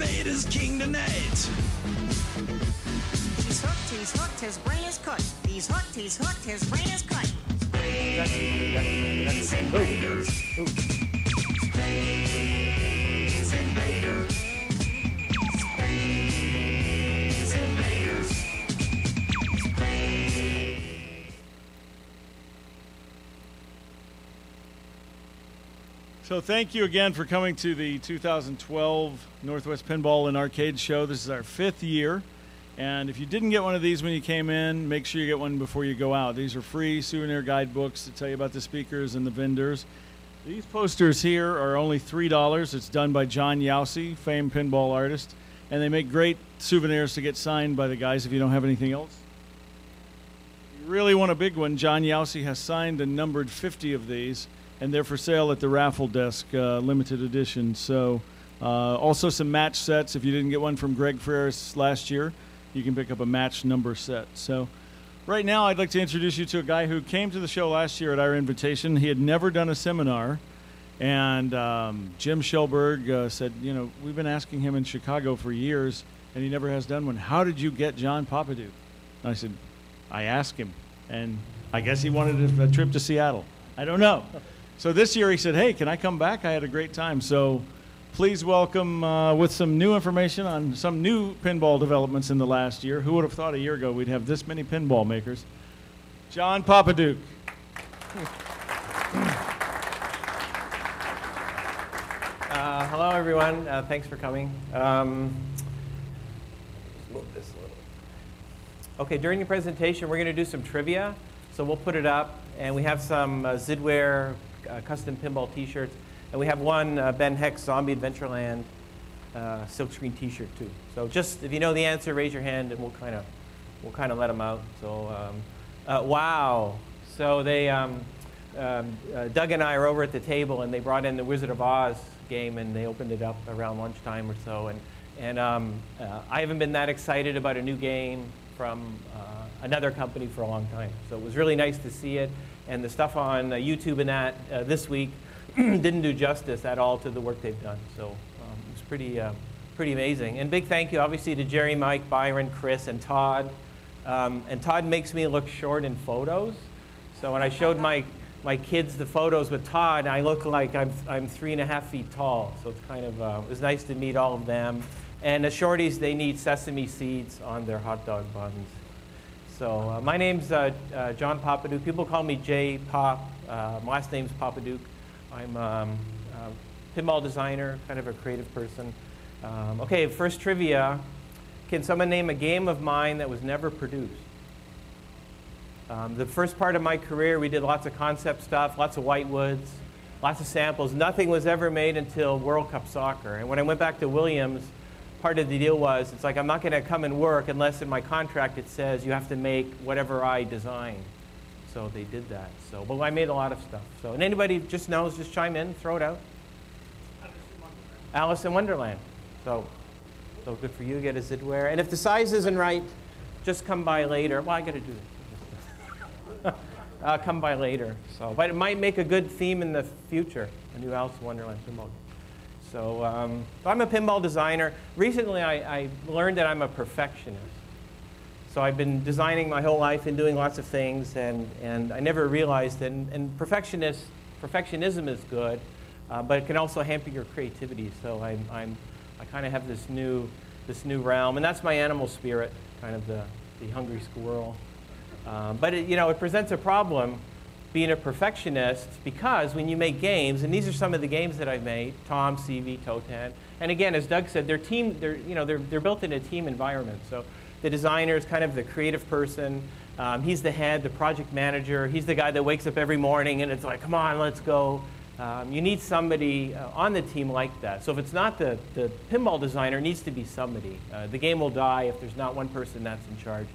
Invader's king tonight. He's hooked, his brain is cut. He's hooked, his brain is cut. Space Invaders. Space Invaders. Space Invaders. So thank you again for coming to the 2012 Northwest Pinball and Arcade Show. This is our 5th year. And if you didn't get one of these when you came in, make sure you get one before you go out. These are free souvenir guidebooks that tell you about the speakers and the vendors. These posters here are only $3. It's done by John Yowsey, famed pinball artist. And they make great souvenirs to get signed by the guys if you don't have anything else. If you really want a big one, John Yowsey has signed and numbered 50 of these. And they're for sale at the raffle desk, limited edition. So also some match sets. If you didn't get one from Greg Ferris last year, you can pick up a match number set. So right now I'd like to introduce you to a guy who came to the show last year at our invitation. He had never done a seminar. And Jim Schellberg said, you know, we've been asking him in Chicago for years, and he never has done one. How did you get John Popadiuk? And I said, I asked him. And I guess he wanted a trip to Seattle. I don't know. So this year he said, hey, can I come back? I had a great time. So please welcome with some new information on some new pinball developments in the last year. Who would have thought a year ago we'd have this many pinball makers? John Popadiuk. Hello, everyone. Thanks for coming. Move this a little. Okay, during the presentation, we're going to do some trivia. So we'll put it up. And we have some Zidware custom pinball T-shirts. And we have one Ben Heck's Zombie Adventureland silkscreen T-shirt too. So just if you know the answer, raise your hand, and we'll kind of let them out. So wow. So they Doug and I are over at the table, and they brought in the Wizard of Oz game, and they opened it up around lunchtime or so. And I haven't been that excited about a new game from another company for a long time. So it was really nice to see it. And the stuff on YouTube and that this week didn't do justice at all to the work they've done. So it was pretty amazing. And big thank you, obviously, to Jerry, Mike, Byron, Chris, and Todd. And Todd makes me look short in photos. So when I showed my kids the photos with Todd, I look like I'm 3.5 feet tall. So it's kind of, it was nice to meet all of them. And the shorties, they need sesame seeds on their hot dog buns. So my name's John Popadiuk. People call me J Pop. My last name's Popadiuk. I'm a pinball designer, kind of a creative person. Okay, first trivia. Can someone name a game of mine that was never produced? The first part of my career, we did lots of concept stuff, lots of whitewoods, lots of samples. Nothing was ever made until World Cup Soccer. And when I went back to Williams, part of the deal was, it's like, I'm not going to come and work unless in my contract it says you have to make whatever I design. So they did that. So, but I made a lot of stuff. So, and anybody just knows, just chime in, throw it out. Alice in Wonderland. So good for you, get a Zidware. And if the size isn't right, just come by later. Well, I got to do this. Come by later. So, but it might make a good theme in the future, a new Alice in Wonderland pinball. So I'm a pinball designer. Recently, I learned that I'm a perfectionist. So I've been designing my whole life and doing lots of things, and I never realized that. And perfectionism is good, but it can also hamper your creativity. So I kind of have this new realm, and that's my animal spirit, kind of the hungry squirrel. But it presents a problem being a perfectionist, because when you make games, and these are some of the games that I've made, Tom, CV, Totan, and again, as Doug said, they're built in a team environment. So the designer is kind of the creative person. He's the head, the project manager. He's the guy that wakes up every morning and it's like, come on, let's go. You need somebody on the team like that. So if it's not the pinball designer, it needs to be somebody. The game will die if there's not one person that's in charge.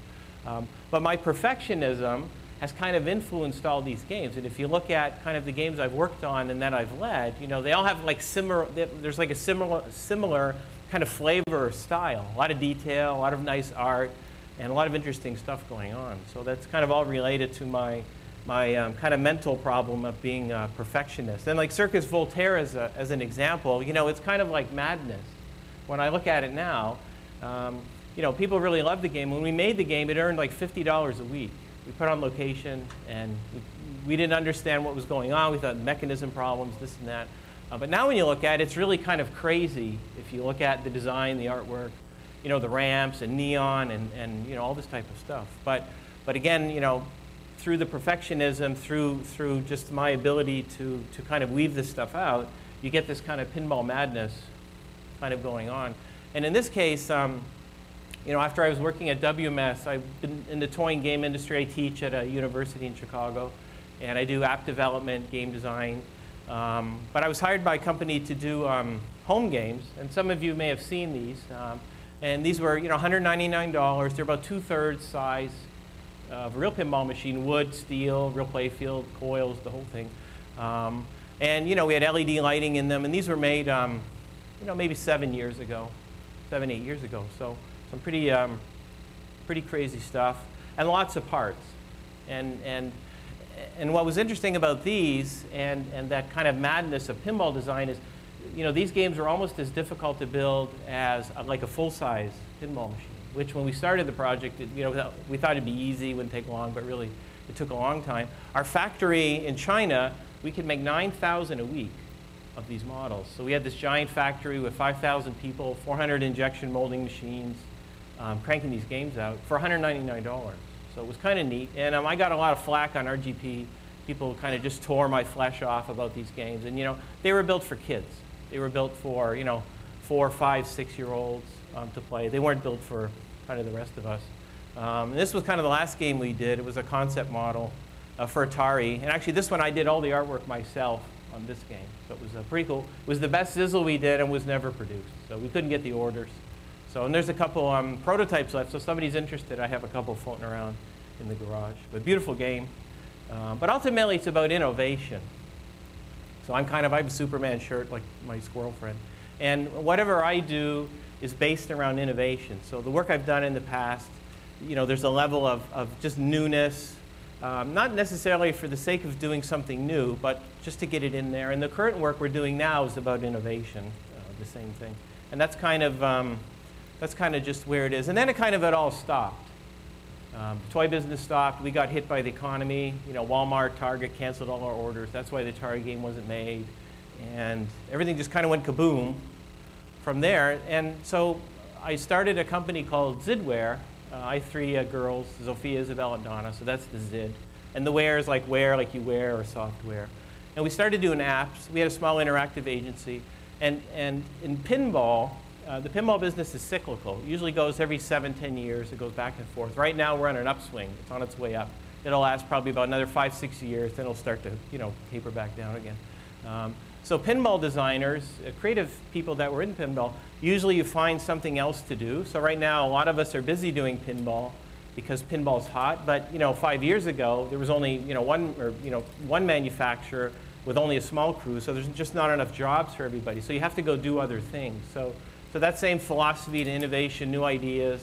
But my perfectionism has kind of influenced all these games. And if you look at kind of the games I've worked on and that I've led, they all have like there's like a similar kind of flavor or style. A lot of detail, a lot of nice art, and a lot of interesting stuff going on. So that's kind of all related to my kind of mental problem of being a perfectionist. And like Circus Voltaire as an example, it's kind of like madness. when I look at it now, you know, people really love the game. When we made the game, it earned like $50 a week. We put it on location, and we didn't understand what was going on. We thought mechanism problems, this and that. But now when you look at it, it's really kind of crazy if you look at the design, the artwork, you know, the ramps and neon and you know, all this type of stuff. But again, you know, through the perfectionism, through just my ability to kind of weave this stuff out, you get this kind of pinball madness kind of going on. And in this case, you know, after I was working at WMS, I've been in the toy and game industry. I teach at a university in Chicago, and I do app development, game design. But I was hired by a company to do home games, and some of you may have seen these. And these were, you know, $199. They're about 2/3 size of a real pinball machine, wood, steel, real playfield, coils, the whole thing. And you know, we had LED lighting in them, and these were made, you know, maybe 7 years ago, 7, 8 years ago. So some pretty crazy stuff, and lots of parts. And what was interesting about these and that kind of madness of pinball design is, you know, these games were almost as difficult to build as like a full-size pinball machine, which when we started the project, you know, we thought it'd be easy, wouldn't take long, but really it took a long time. Our factory in China, we could make 9,000 a week of these models. So we had this giant factory with 5,000 people, 400 injection molding machines, cranking these games out for $199. So it was kind of neat. And I got a lot of flack on RGP. People kind of just tore my flesh off about these games. And you know, they were built for kids. They were built for, you know, 4, 5, 6-year-olds to play. They weren't built for kind of the rest of us. And this was kind of the last game we did. It was a concept model for Atari. And actually, this one I did all the artwork myself on this game. So it was pretty cool. It was the best Sizzle we did and was never produced. So we couldn't get the orders. So, and there's a couple prototypes left. So if somebody's interested, I have a couple floating around in the garage. But beautiful game. But ultimately, it's about innovation. So I have a Superman shirt like my squirrel friend. And whatever I do is based around innovation. So the work I've done in the past, you know, there's a level of just newness, not necessarily for the sake of doing something new, but just to get it in there. And the current work we're doing now is about innovation, the same thing. And that's kind of just where it is. And then it all stopped. The toy business stopped. We got hit by the economy. You know, Walmart, Target canceled all our orders. That's why the Atari game wasn't made. And everything just kind of went kaboom from there. And so I started a company called Zidware. I have 3 girls, Zofia, Isabel, and Donna. So that's the Zid. And the wear is like wear, like you wear, or software. And we started doing apps. We had a small interactive agency. And in pinball, the pinball business is cyclical. It usually goes every 7, 10 years. It goes back and forth. Right now, we're on an upswing. It's on its way up. It'll last probably about another 5, 6 years. Then it'll start to, you know, taper back down again. So pinball designers, creative people that were in pinball, usually you find something else to do. So right now, a lot of us are busy doing pinball because pinball's hot. But you know, 5 years ago, there was only one manufacturer with only a small crew. So there's just not enough jobs for everybody. So you have to go do other things. So that same philosophy to innovation, new ideas,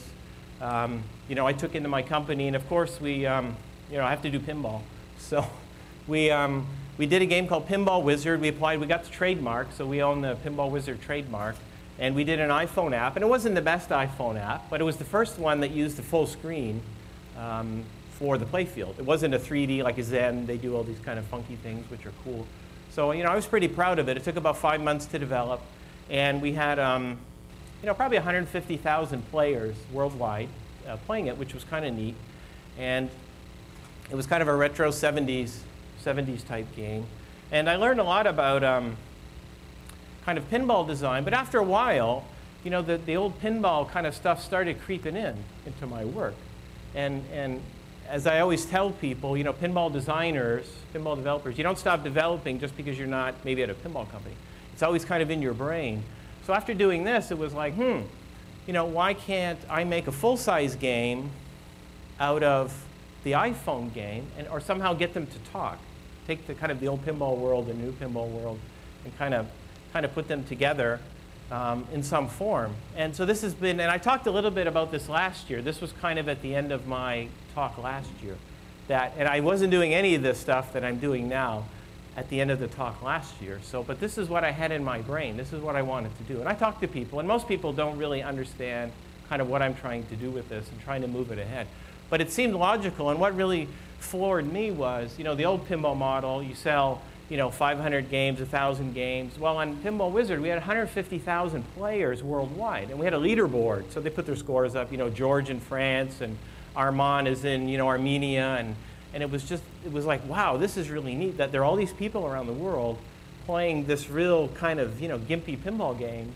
you know, I took into my company. And of course, we, you know, I have to do pinball. So we did a game called Pinball Wizard. We got the trademark, so we own the Pinball Wizard trademark. And we did an iPhone app. And it wasn't the best iPhone app, but it was the first one that used the full screen for the playfield. It wasn't a 3D like a Zen. They do all these kind of funky things, which are cool. So, you know, I was pretty proud of it. It took about 5 months to develop. And we had, you know, probably 150,000 players worldwide playing it, which was kind of neat. And it was kind of a retro 70s type game. And I learned a lot about kind of pinball design. But after a while, you know, the old pinball kind of stuff started creeping into my work. And as I always tell people, you know, pinball designers, pinball developers, you don't stop developing just because you're not maybe at a pinball company. It's always kind of in your brain. So after doing this, it was like, you know, why can't I make a full-size game out of the iPhone game or somehow get them to talk? Take the kind of the old pinball world, the new pinball world, and kind of put them together in some form. And so this has been, and I talked a little bit about this last year. This was kind of at the end of my talk last year. And I wasn't doing any of this stuff that I'm doing now. at the end of the talk last year. So, but this is what I had in my brain. This is what I wanted to do. And I talked to people, and most people don't really understand kind of what I'm trying to do with this and trying to move it ahead. But it seemed logical, and what really floored me was, you know, the old pinball model, you sell, you know, 500 games, 1,000 games. Well, on Pinball Wizard, we had 150,000 players worldwide, and we had a leaderboard. So they put their scores up, you know, George in France, and Armand is in, you know, Armenia, and it was just, it was like, wow, this is really neat that there are all these people around the world playing this real kind of, you know, gimpy pinball game.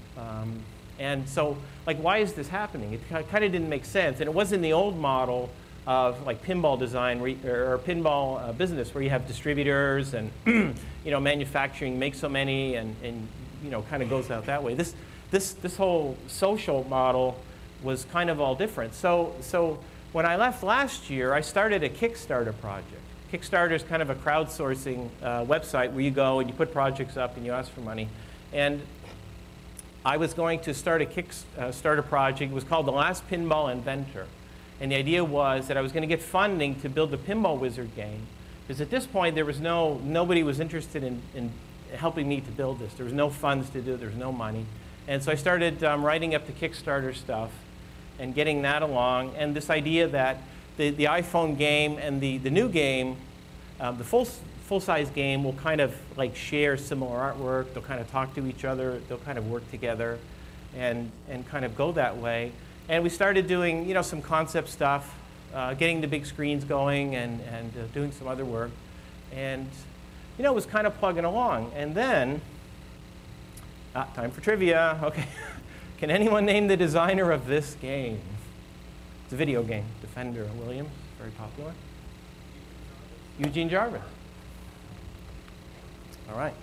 And so, like, why is this happening? It kind of didn't make sense. And it wasn't the old model of, like, pinball design or pinball business where you have distributors and, you know, manufacturing makes so many and you know, kind of goes out that way. This whole social model was kind of all different. So when I left last year, I started a Kickstarter project. Kickstarter is kind of a crowdsourcing website where you go and you put projects up and you ask for money. And I was going to start a Kickstarter project. It was called The Last Pinball Inventor. And the idea was that I was going to get funding to build the Pinball Wizard game. Because at this point, there was nobody was interested in helping me to build this. There was no funds to do it. There was no money. And so I started writing up the Kickstarter stuff and getting that along. And this idea that the iPhone game and the new game, the full-size game will kind of like share similar artwork. They'll kind of talk to each other. They'll kind of work together and kind of go that way. And we started doing, you know, some concept stuff, getting the big screens going and doing some other work. And, you know, it was kind of plugging along. And then, time for trivia. Okay. Can anyone name the designer of this game? It's a video game. Defender Williams, very popular. Eugene Jarvis. All right.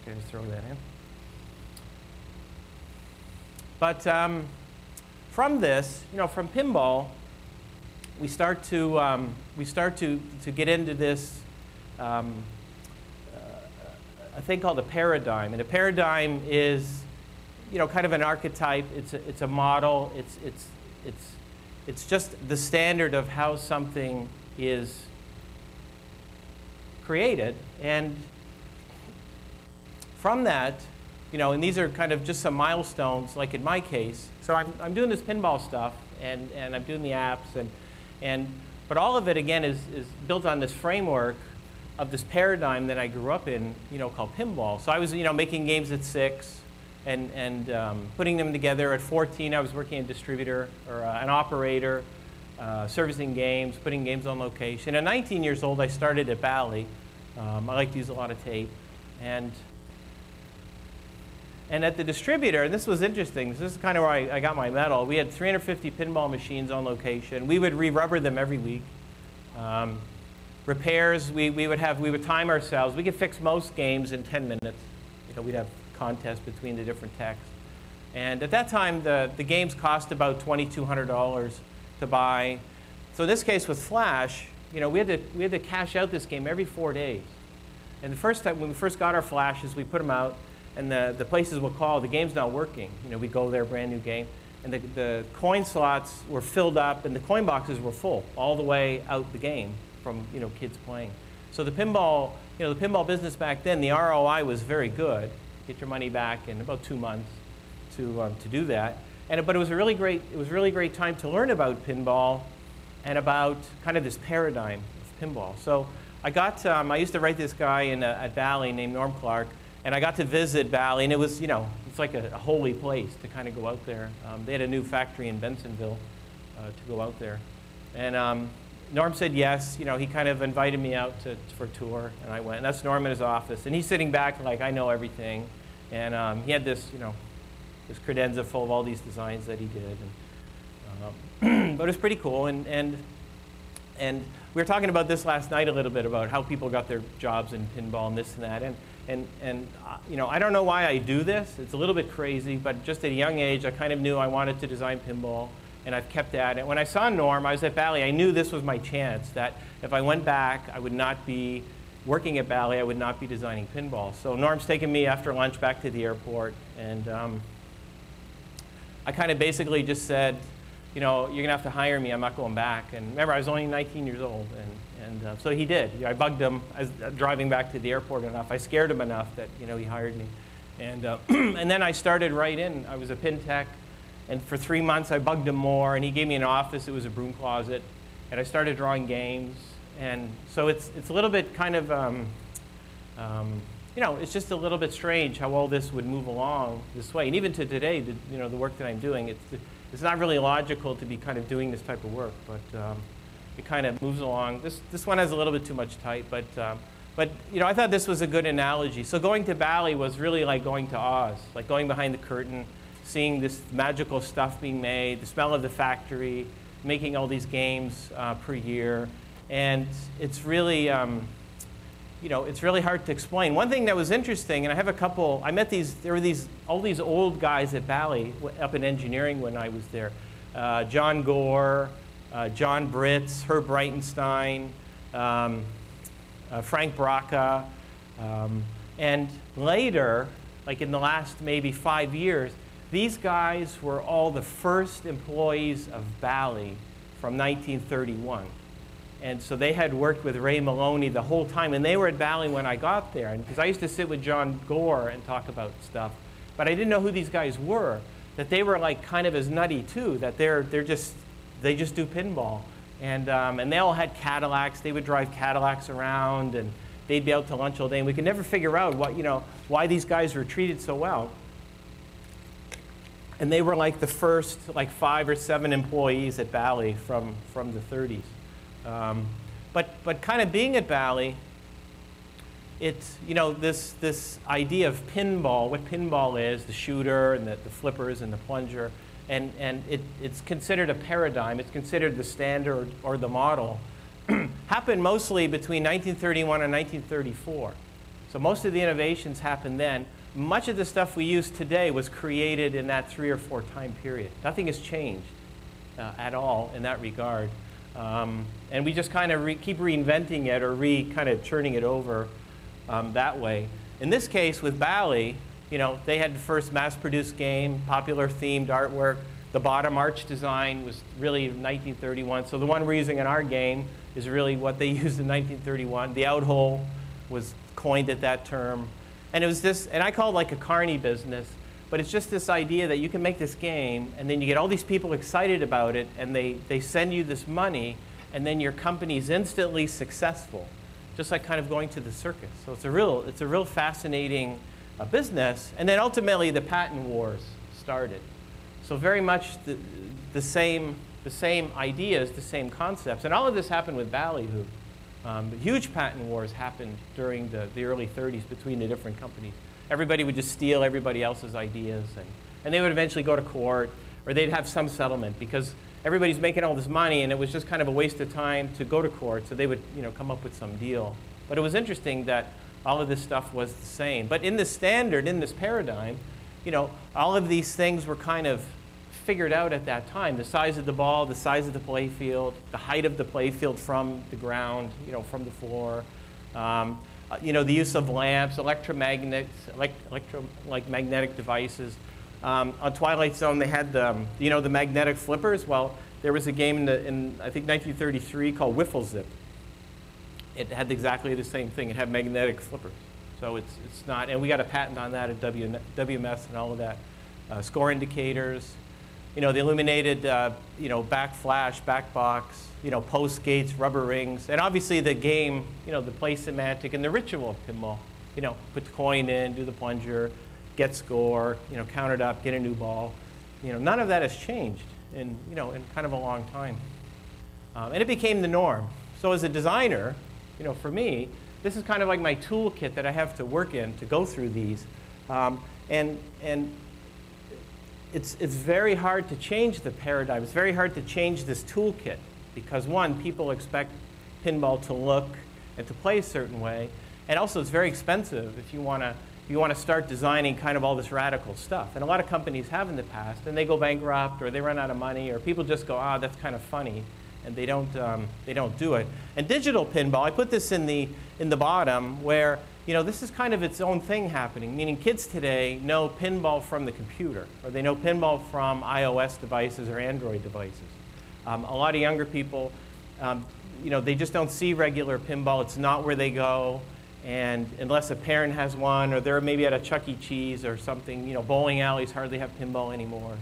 Okay, just throw that in. But from this, you know, from pinball, we start to get into this a thing called a paradigm, and a paradigm is, you know, kind of an archetype. It's a model. It's just the standard of how something is created, and from that, you know, and these are kind of just some milestones, like in my case. So I'm doing this pinball stuff, and I'm doing the apps, but all of it, again, is built on this framework of this paradigm that I grew up in, you know, called pinball. So I was, you know, making games at 6 and putting them together. At 14, I was working a distributor or an operator, servicing games, putting games on location. At 19 years old, I started at Bally. I like to use a lot of tape. And at the distributor, and this was interesting, this is kind of where I got my medal, we had 350 pinball machines on location. We would re-rubber them every week. Repairs, we would time ourselves. We could fix most games in 10 minutes. You know, we'd have contests between the different techs. And at that time, the games cost about $2,200 to buy. So in this case with Flash, you know, we had to cash out this game every 4 days. And the first time, when we first got our Flashes, we put them out, and the places would call, the game's not working. You know, we go there, brand new game. And the coin slots were filled up, and the coin boxes were full all the way out the game from, you know, kids playing. So the pinball, you know, the pinball business back then, the ROI was very good. Get your money back in about 2 months to do that. But it was a really great time to learn about pinball and about kind of this paradigm of pinball. So I used to write this guy at Bally named Norm Clark, and I got to visit Bally, and it was, you know, it's like a holy place to kind of go out there. They had a new factory in Bensonville to go out there. And Norm said yes. You know, he kind of invited me out for a tour, and I went. And that's Norm in his office. And he's sitting back like, I know everything. And he had this, you know, this credenza full of all these designs that he did. And, but it was pretty cool. And we were talking about this last night a little bit, about how people got their jobs in pinball and this and that. And you know, I don't know why I do this. It's a little bit crazy, but just at a young age, I kind of knew I wanted to design pinball, and I've kept at it. When I saw Norm, I was at Bally, I knew this was my chance, that if I went back, I would not be working at Bally, I would not be designing pinball. So Norm's taken me after lunch back to the airport, and I kind of basically just said, you know, you're going to have to hire me. I'm not going back. And remember, I was only 19 years old. And so he did. I bugged him as driving back to the airport enough. I scared him enough that, you know, he hired me. And, and then I started right in. I was a pin tech. And for 3 months, I bugged him more. And he gave me an office. It was a broom closet. And I started drawing games. And so it's a little bit kind of, you know, it's just a little bit strange how all this would move along this way. And even to today, you know, the work that I'm doing, it's not really logical to be kind of doing this type of work. But it kind of moves along. This one has a little bit too much type. But you know, I thought this was a good analogy. So going to Bally was really like going to Oz, like going behind the curtain, seeing this magical stuff being made, the smell of the factory, making all these games per year. And it's really, you know, it's really hard to explain. One thing that was interesting, and I have a couple, I met there were all these old guys at Bally up in engineering when I was there. John Gore, John Britz, Herb Breitenstein, Frank Braca, and later, like in the last maybe 5 years, these guys were all the first employees of Bally from 1931. And so they had worked with Ray Maloney the whole time, and they were at Bally when I got there. And because I used to sit with John Gore and talk about stuff, but I didn't know who these guys were. That they were like kind of as nutty too. That they just do pinball, and they all had Cadillacs. They would drive Cadillacs around, and they'd be out to lunch all day. And we could never figure out why these guys were treated so well. And they were like the first like 5 or 7 employees at Bally from the 30s. But kind of being at Bally, it's, you know, this idea of pinball, what pinball is, the shooter and the flippers and the plunger, and it's considered a paradigm. It's considered the standard or the model. Happened mostly between 1931 and 1934. So most of the innovations happened then. Much of the stuff we use today was created in that 3 or 4 time period. Nothing has changed at all in that regard. And we just kind of keep reinventing it or kind of churning it over that way. In this case, with Bally, you know, they had the first mass-produced game, popular themed artwork. The bottom arch design was really 1931. So the one we're using in our game is really what they used in 1931. The out-hole was coined at that term. And it was this, and I call it like a carny business, but it's just this idea that you can make this game, and then you get all these people excited about it, and they send you this money, and then your company's instantly successful, just like kind of going to the circus. So it's a real fascinating business. And then ultimately the patent wars started. So very much the same ideas, the same concepts. And all of this happened with Ballyhoo. The huge patent wars happened during the early 30s between the different companies. Everybody would just steal everybody else's ideas, and they would eventually go to court, or they'd have some settlement because everybody's making all this money, and it was just kind of a waste of time to go to court, so they would, you know, come up with some deal. But it was interesting that all of this stuff was the same. But in this standard, in this paradigm, you know, all of these things were kind of figured out at that time. The size of the ball, the size of the play field, the height of the play field from the ground, you know, from the floor. You know, the use of lamps, electromagnetic devices. On Twilight Zone, they had the magnetic flippers. Well, there was a game in I think 1933 called Wiffle Zip. It had exactly the same thing. It had magnetic flippers. So it's not, and we got a patent on that at WMS and all of that. Score indicators, you know, the illuminated, you know, back flash, back box, you know, post gates, rubber rings, and obviously the game, you know, the play semantic and the ritual of pinball. You know, put the coin in, do the plunger, get score, you know, count it up, get a new ball. You know, none of that has changed in, you know, in kind of a long time. And it became the norm. So as a designer, you know, for me, this is kind of like my toolkit that I have to work in to go through these. And it's very hard to change the paradigm. It's very hard to change this toolkit because, one, people expect pinball to look and to play a certain way. And also, it's very expensive if you want to start designing kind of all this radical stuff. And a lot of companies have in the past, and they go bankrupt or they run out of money, or people just go, ah, that's kind of funny, and they don't do it. And digital pinball, I put this in the bottom, where this is kind of its own thing happening, meaning kids today know pinball from the computer, or they know pinball from iOS devices or Android devices. A lot of younger people, they just don't see regular pinball. It's not where they go, and unless a parent has one, or they're maybe at a Chuck E. Cheese or something, bowling alleys hardly have pinball anymore.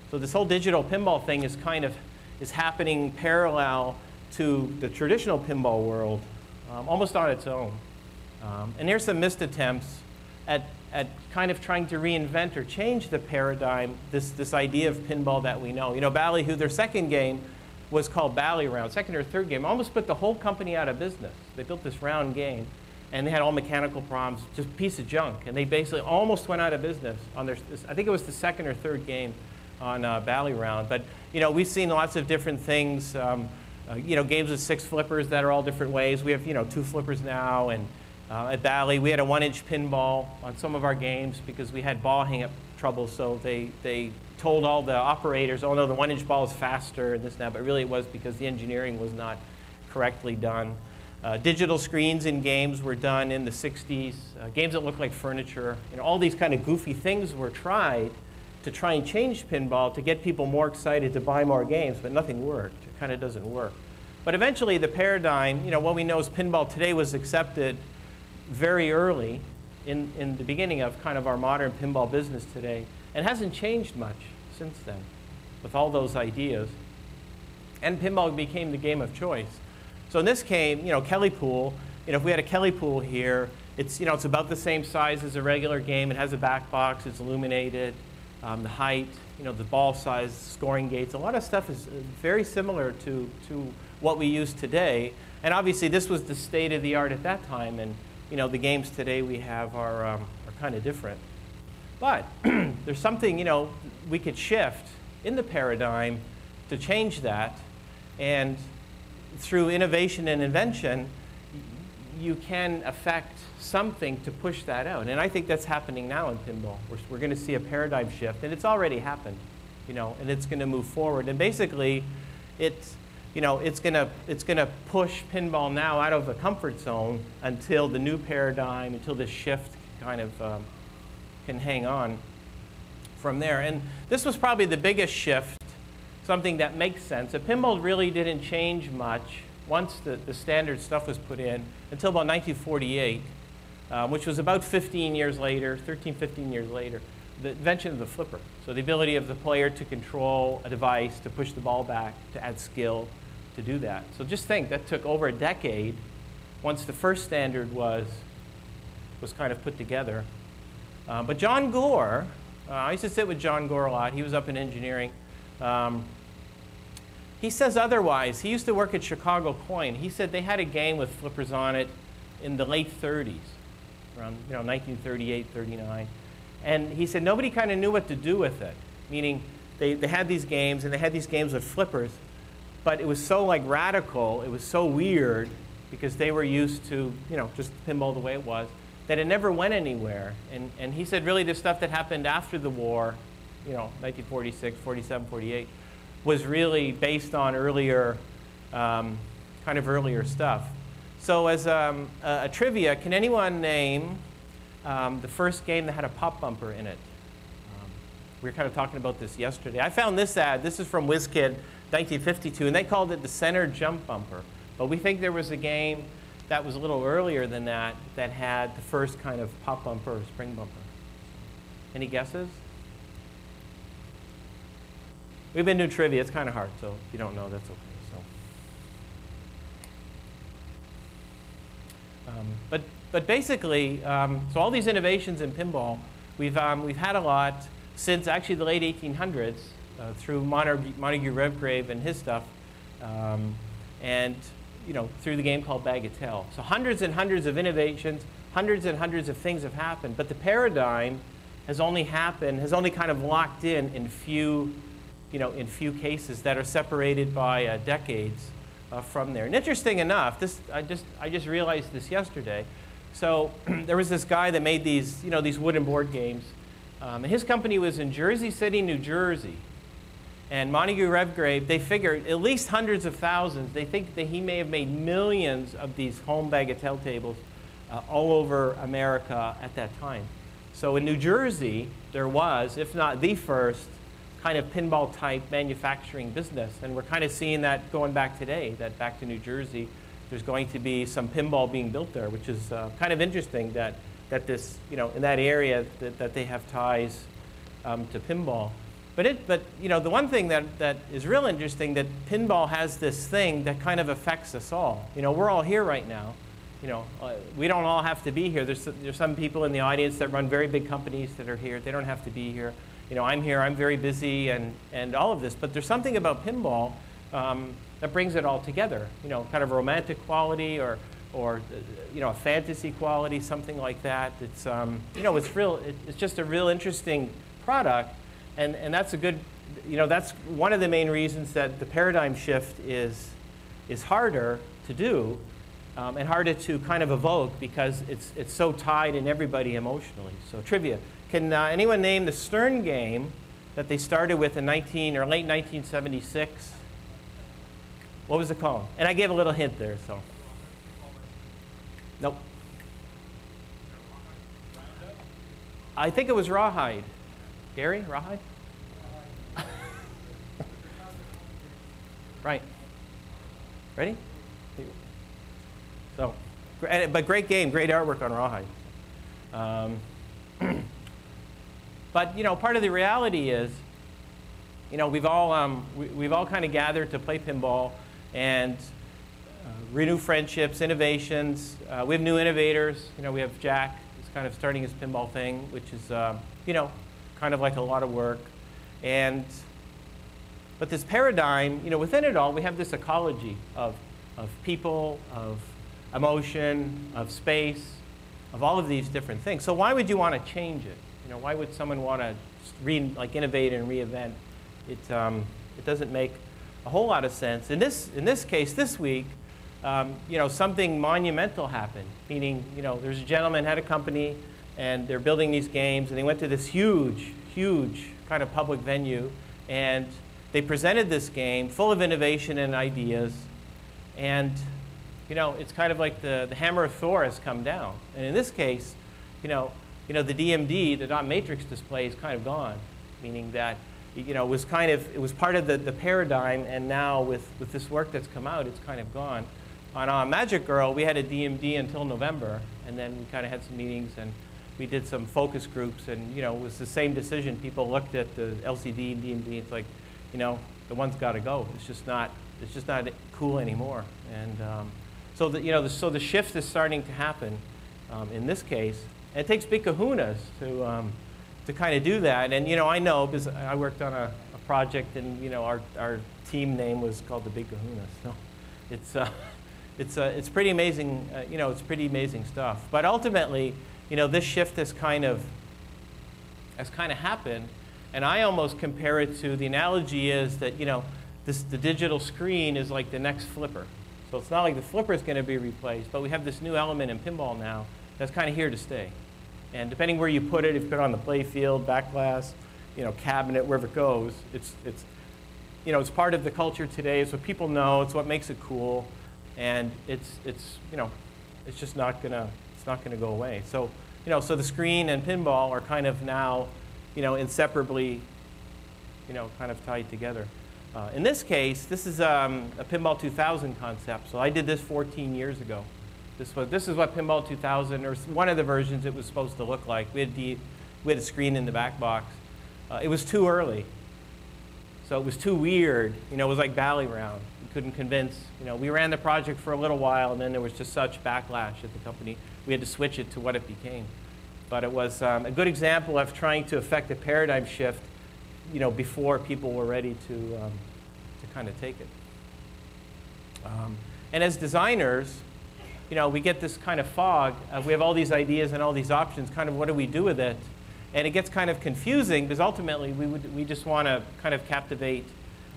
So this whole digital pinball thing is happening parallel to the traditional pinball world, almost on its own. And here's some missed attempts at kind of trying to reinvent or change the paradigm, this idea of pinball that we know. Bally, who their second game was called Bally Round, second or third game, almost put the whole company out of business. They built this round game, and they had all mechanical problems, just a piece of junk. And they basically almost went out of business on I think it was the second or third game on Bally Round. But, we've seen lots of different things, games with 6 flippers that are all different ways. We have, 2 flippers now, and at Bally, we had a 1-inch pinball on some of our games because we had ball hang-up trouble. So they told all the operators, oh no, the 1-inch ball is faster and this and that, but really it was because the engineering was not correctly done. Digital screens in games were done in the 60s. Games that looked like furniture. All these kind of goofy things were tried to try and change pinball to get people more excited to buy more games, but nothing worked. It kind of doesn't work. But eventually the paradigm, what we know is pinball today was accepted very early in the beginning of kind of our modern pinball business today, and hasn't changed much since then with all those ideas. And pinball became the game of choice. So in this game, Kelly pool, if we had a Kelly pool here, it's about the same size as a regular game. It has a back box, it's illuminated, the height, the ball size, scoring gates, a lot of stuff is very similar to what we use today. And obviously this was the state of the art at that time, and the games today we have are kind of different. But there's something, we could shift in the paradigm to change that. And through innovation and invention, you can affect something to push that out. And I think that's happening now in pinball. We're going to see a paradigm shift, and it's already happened, and it's going to move forward. And basically, it's going to push pinball now out of the comfort zone until the new paradigm, until this shift kind of can hang on from there. And this was probably the biggest shift, something that makes sense. Pinball really didn't change much once the standard stuff was put in until about 1948, which was about 15 years later, 13, 15 years later, the invention of the flipper. So the ability of the player to control a device, to push the ball back, to add skill, to do that. So just think, that took over a decade once the first standard was kind of put together. But John Gore, I used to sit with John Gore a lot. He was up in engineering. He says otherwise. He used to work at Chicago Coin. He said they had a game with flippers on it in the late 30s, around 1938, 39. And he said nobody kind of knew what to do with it, meaning they had these games, and they had these games with flippers, but it was so radical, it was so weird, because they were used to just pinball the way it was, that it never went anywhere. And he said really the stuff that happened after the war, 1946, 47, 48, was really based on earlier, kind of earlier stuff. So as a trivia, can anyone name the first game that had a pop bumper in it? We were kind of talking about this yesterday. I found this ad. This is from WizKid, 1952, and they called it the center jump bumper. But we think there was a game that was a little earlier than that that had the first kind of pop bumper or spring bumper. Any guesses? We've been doing trivia. It's kind of hard, so if you don't know, that's okay. But basically, so all these innovations in pinball, we've had a lot since actually the late 1800s through Montague Redgrave and his stuff, and through the game called Bagatelle. So hundreds and hundreds of innovations, hundreds and hundreds of things have happened, but the paradigm has only kind of locked in few cases that are separated by decades from there. And interesting enough, I just realized this yesterday. So there was this guy that made these wooden board games. And his company was in Jersey City, New Jersey. And Montague Redgrave, they figured at least hundreds of thousands. They think that he may have made millions of these home bagatelle tables all over America at that time. So in New Jersey, there was, if not the first, kind of pinball-type manufacturing business. And we're kind of seeing that going back today, that back to New Jersey, there's going to be some pinball being built there, which is kind of interesting that this, in that area, that they have ties to pinball. But the one thing that is real interesting, that pinball has this thing that kind of affects us all. We're all here right now. We don't all have to be here. There's some people in the audience that run very big companies that are here. They don't have to be here. I'm here. I'm very busy and all of this. But there's something about pinball that brings it all together. Kind of a romantic quality or a fantasy quality, something like that. It's it's real. It's just a real interesting product, and that's a good. That's one of the main reasons that the paradigm shift is harder to do. And harder to kind of evoke because it's so tied in everybody emotionally. So trivia. Can anyone name the Stern game that they started with in late 1976? What was it called? And I gave a little hint there, so. Nope. I think it was Rawhide. Gary, Rawhide? Right. Ready? So, but great game, great artwork on Rawhide. But part of the reality is, we've all kind of gathered to play pinball and renew friendships, innovations. We have new innovators. We have Jack, who's kind of starting his pinball thing, which is kind of like a lot of work. But this paradigm, within it all, we have this ecology of people, of emotion, of space, of all of these different things. So why would you want to change it? Why would someone want to innovate and reinvent? It doesn't make a whole lot of sense. In this case, this week, something monumental happened. Meaning, there's a gentleman had a company, and they're building these games, and they went to this huge kind of public venue, and they presented this game full of innovation and ideas, and it's kind of like the hammer of Thor has come down. And in this case, the DMD, the dot matrix display, is kind of gone, meaning that it was part of the paradigm, and now with this work that's come out, it's kind of gone. On Magic Girl, we had a DMD until November, and then we kind of had some meetings, and we did some focus groups, and it was the same decision. People looked at the LCD and DMD. It's like, the one's got to go. It's just not cool anymore. And so the shift is starting to happen in this case. And it takes big kahunas to kind of do that. And I know because I worked on a project, and our team name was called the Big Kahunas. So it's pretty amazing. It's pretty amazing stuff. But ultimately, this shift has kind of happened. And I almost compare it to, the analogy is that the digital screen is like the next flipper. So it's not like the flipper is going to be replaced, but we have this new element in pinball now that's kind of here to stay. And depending where you put it, if you put it on the play field, back glass, cabinet, wherever it goes, it's part of the culture today. It's what people know. It's what makes it cool, and it's just not gonna go away. So so the screen and pinball are kind of now inseparably kind of tied together. In this case, this is a Pinball 2000 concept. So I did this 14 years ago. This is what Pinball 2000, or one of the versions, it was supposed to look like. We had a screen in the back box. It was too early. So it was too weird. It was like Bally round. We couldn't convince. We ran the project for a little while, and then there was just such backlash at the company. We had to switch it to what it became. But it was a good example of trying to affect a paradigm shift, before people were ready to kind of take it. And as designers, we get this kind of fog. We have all these ideas and all these options. Kind of what do we do with it? And it gets kind of confusing because ultimately we just want to kind of captivate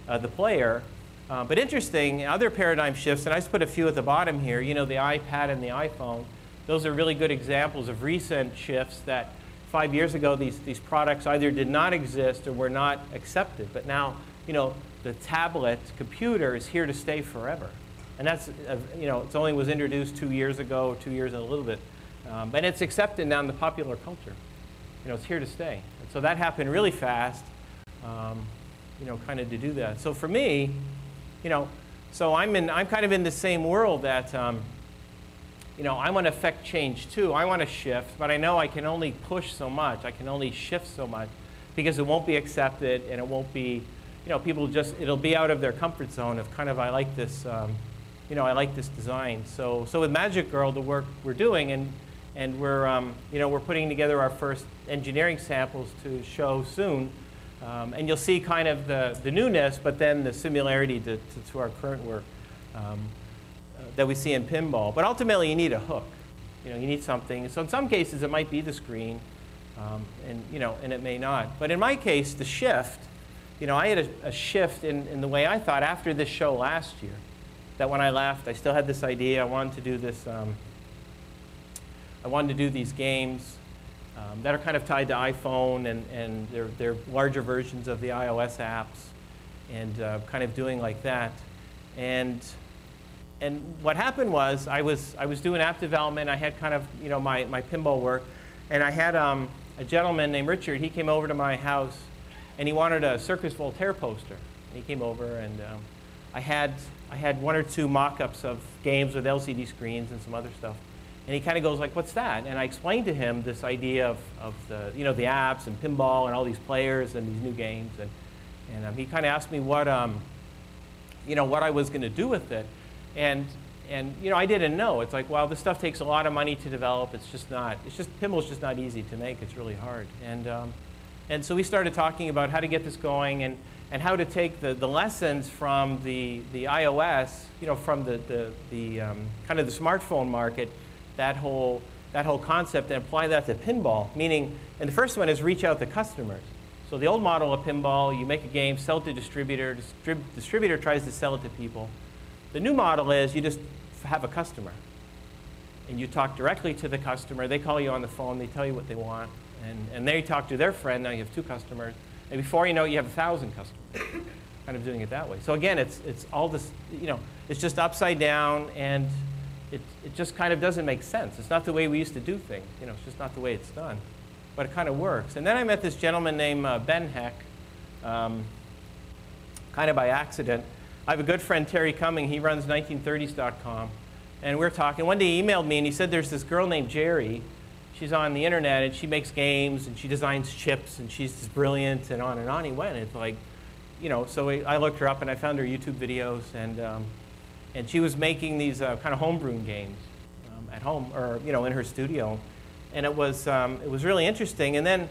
the player. But interesting, other paradigm shifts, and I just put a few at the bottom here. The iPad and the iPhone. Those are really good examples of recent shifts that 5 years ago these products either did not exist or were not accepted. But now, the tablet computer is here to stay forever. And that's, it only was introduced 2 years ago, 2 years and a little bit. But it's accepted now in the popular culture. You know, it's here to stay. And so that happened really fast, you know, kind of to do that. So for me, you know, so I'm kind of in the same world that, you know, I want to affect change too. I want to shift, but I know I can only push so much. I can only shift so much because it won't be accepted and it won't be, you know, people just, it'll be out of their comfort zone of kind of, I like this, you know, I like this design. So with Magic Girl, the work we're doing, and we're, you know, we're putting together our first engineering samples to show soon. And you'll see kind of the newness, but then the similarity to our current work that we see in pinball. But ultimately, you need a hook. You know, you need something. So in some cases, it might be the screen, and you know, and it may not. But in my case, the shift. You know, I had a shift in the way I thought after this show last year. That when I left, I still had this idea. I wanted to do this. I wanted to do these games that are kind of tied to iPhone, and they're larger versions of the iOS apps, and kind of doing like that. And what happened was I was doing app development. I had kind of, you know, my pinball work, and I had a gentleman named Richard. He came over to my house, and he wanted a Circus Voltaire poster. And he came over, and I had one or two mock-ups of games with LCD screens and some other stuff. And he kind of goes like, "What's that?" And I explained to him this idea of the, you know, the apps and pinball and all these players and these new games. And he kind of asked me what, you know, what I was going to do with it. And you know, I didn't know. It's like, well, this stuff takes a lot of money to develop. It's just pinball's just not easy to make. It's really hard. And so we started talking about how to get this going and how to take the lessons from the iOS, you know, from the kind of the smartphone market, that whole concept, and apply that to pinball. Meaning, and the first one is reach out to customers. So the old model of pinball, you make a game, sell it to distributor, distributor tries to sell it to people. The new model is you just have a customer, and you talk directly to the customer. They call you on the phone, they tell you what they want, and they talk to their friend. Now you have 2 customers, and before you know it, you have 1,000 customers. Kind of doing it that way. So again, it's all this, you know, it's just upside down, and it just kind of doesn't make sense. It's not the way we used to do things. You know, it's just not the way it's done. But it kind of works. And then I met this gentleman named Ben Heck, kind of by accident. I have a good friend, Terry Cumming. He runs 1930s.com. And we're talking. One day he emailed me, and he said there's this girl named Jerry. She's on the internet, and she makes games, and she designs chips, and she's just brilliant, and on and on he went. It's like, you know, so I looked her up, and I found her YouTube videos, and she was making these kind of homebrewing games at home, or, you know, in her studio. And it was really interesting. And then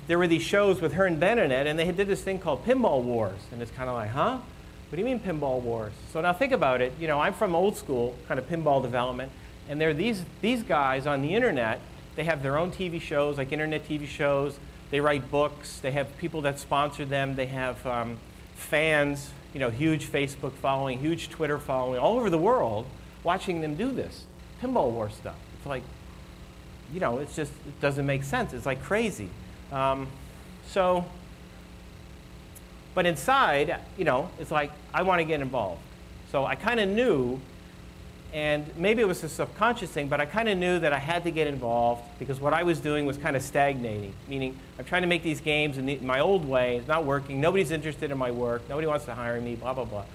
there were these shows with her and Ben in it, and they did this thing called Pinball Wars. And it's kind of like, huh? What do you mean Pinball Wars? So now think about it. You know, I'm from old school kind of pinball development, and there are these guys on the internet. They have their own TV shows, like internet TV shows. They write books. They have people that sponsor them. They have fans, you know, huge Facebook following, huge Twitter following, all over the world, watching them do this Pinball War stuff. It's like, you know, it's just, it doesn't make sense. It's like crazy. But inside, you know, it's like, I want to get involved. So I kind of knew, and maybe it was a subconscious thing, but I kind of knew that I had to get involved because what I was doing was kind of stagnating, meaning I'm trying to make these games in my old way. It's not working. Nobody's interested in my work. Nobody wants to hire me, blah, blah, blah.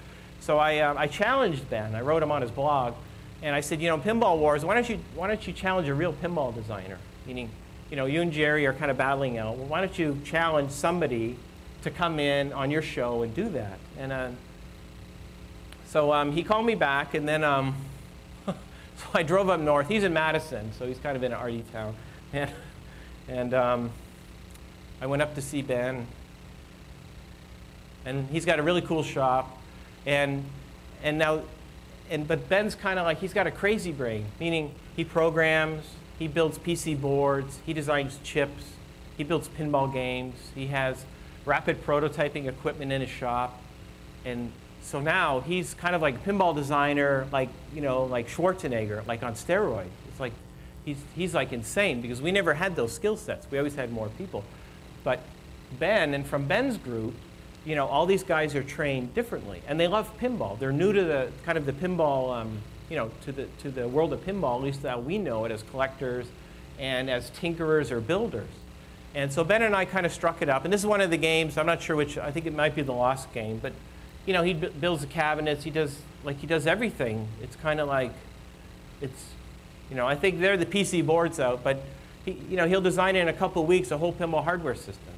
So I challenged Ben. I wrote him on his blog. And I said, you know, Pinball Wars, why don't you challenge a real pinball designer? Meaning, you know, you and Jerry are kind of battling out. Well, why don't you challenge somebody to come in on your show and do that? And so he called me back, and then so I drove up north. He's in Madison, so he's kind of in an arty town. And I went up to see Ben, and he's got a really cool shop. But Ben's kind of like, he's got a crazy brain, meaning he programs, he builds PC boards, he designs chips, he builds pinball games, he has rapid prototyping equipment in his shop. And so now he's kind of like a pinball designer, like, you know, like Schwarzenegger, like on steroids. It's like, he's like insane because we never had those skill sets. We always had more people. But Ben, and from Ben's group, you know, all these guys are trained differently, and they love pinball. They're new to the kind of the pinball, to the world of pinball, at least that we know it as collectors and as tinkerers or builders. And so Ben and I kind of struck it up. And this is one of the games, I'm not sure which, I think it might be the Lost game, but he builds the cabinets, he does everything. It's kind of like, I think they're the PC boards out, but he'll design in a couple of weeks a whole pinball hardware system.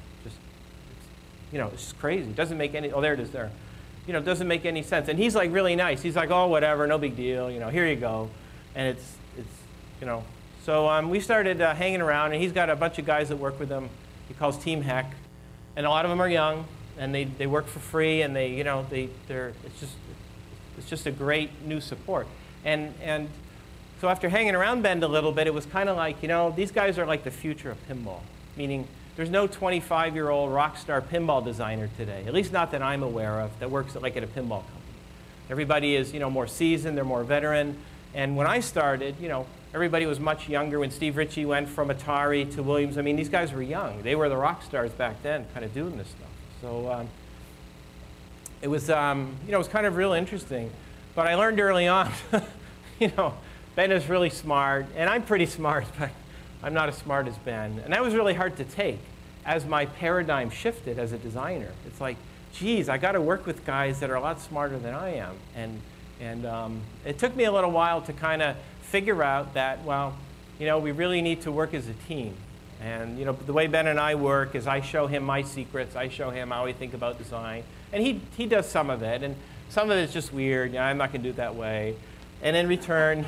It's just crazy. It doesn't make any, oh, there it is there. It doesn't make any sense. And he's like really nice. He's like, oh, whatever, no big deal, here you go. And so we started hanging around, and he's got a bunch of guys that work with him. He calls Team Heck, and a lot of them are young, and they work for free, and it's just a great new support. And so after hanging around Ben a little bit, it was kind of like, these guys are like the future of pinball, meaning there's no 25-year-old rock star pinball designer today, at least not that I'm aware of, that works at a pinball company. Everybody is, more seasoned, they're more veteran. And when I started, everybody was much younger. When Steve Ritchie went from Atari to Williams, I mean, these guys were young. They were the rock stars back then, kind of doing this stuff. So it was, it was kind of real interesting. But I learned early on, Ben is really smart, and I'm pretty smart, but I'm not as smart as Ben. And that was really hard to take as my paradigm shifted as a designer. It's like, geez, I got to work with guys that are a lot smarter than I am. And it took me a little while to kind of figure out that, well, we really need to work as a team. And the way Ben and I work is I show him my secrets. I show him how I think about design. And he does some of it. And some of it's just weird. I'm not going to do it that way. And in return,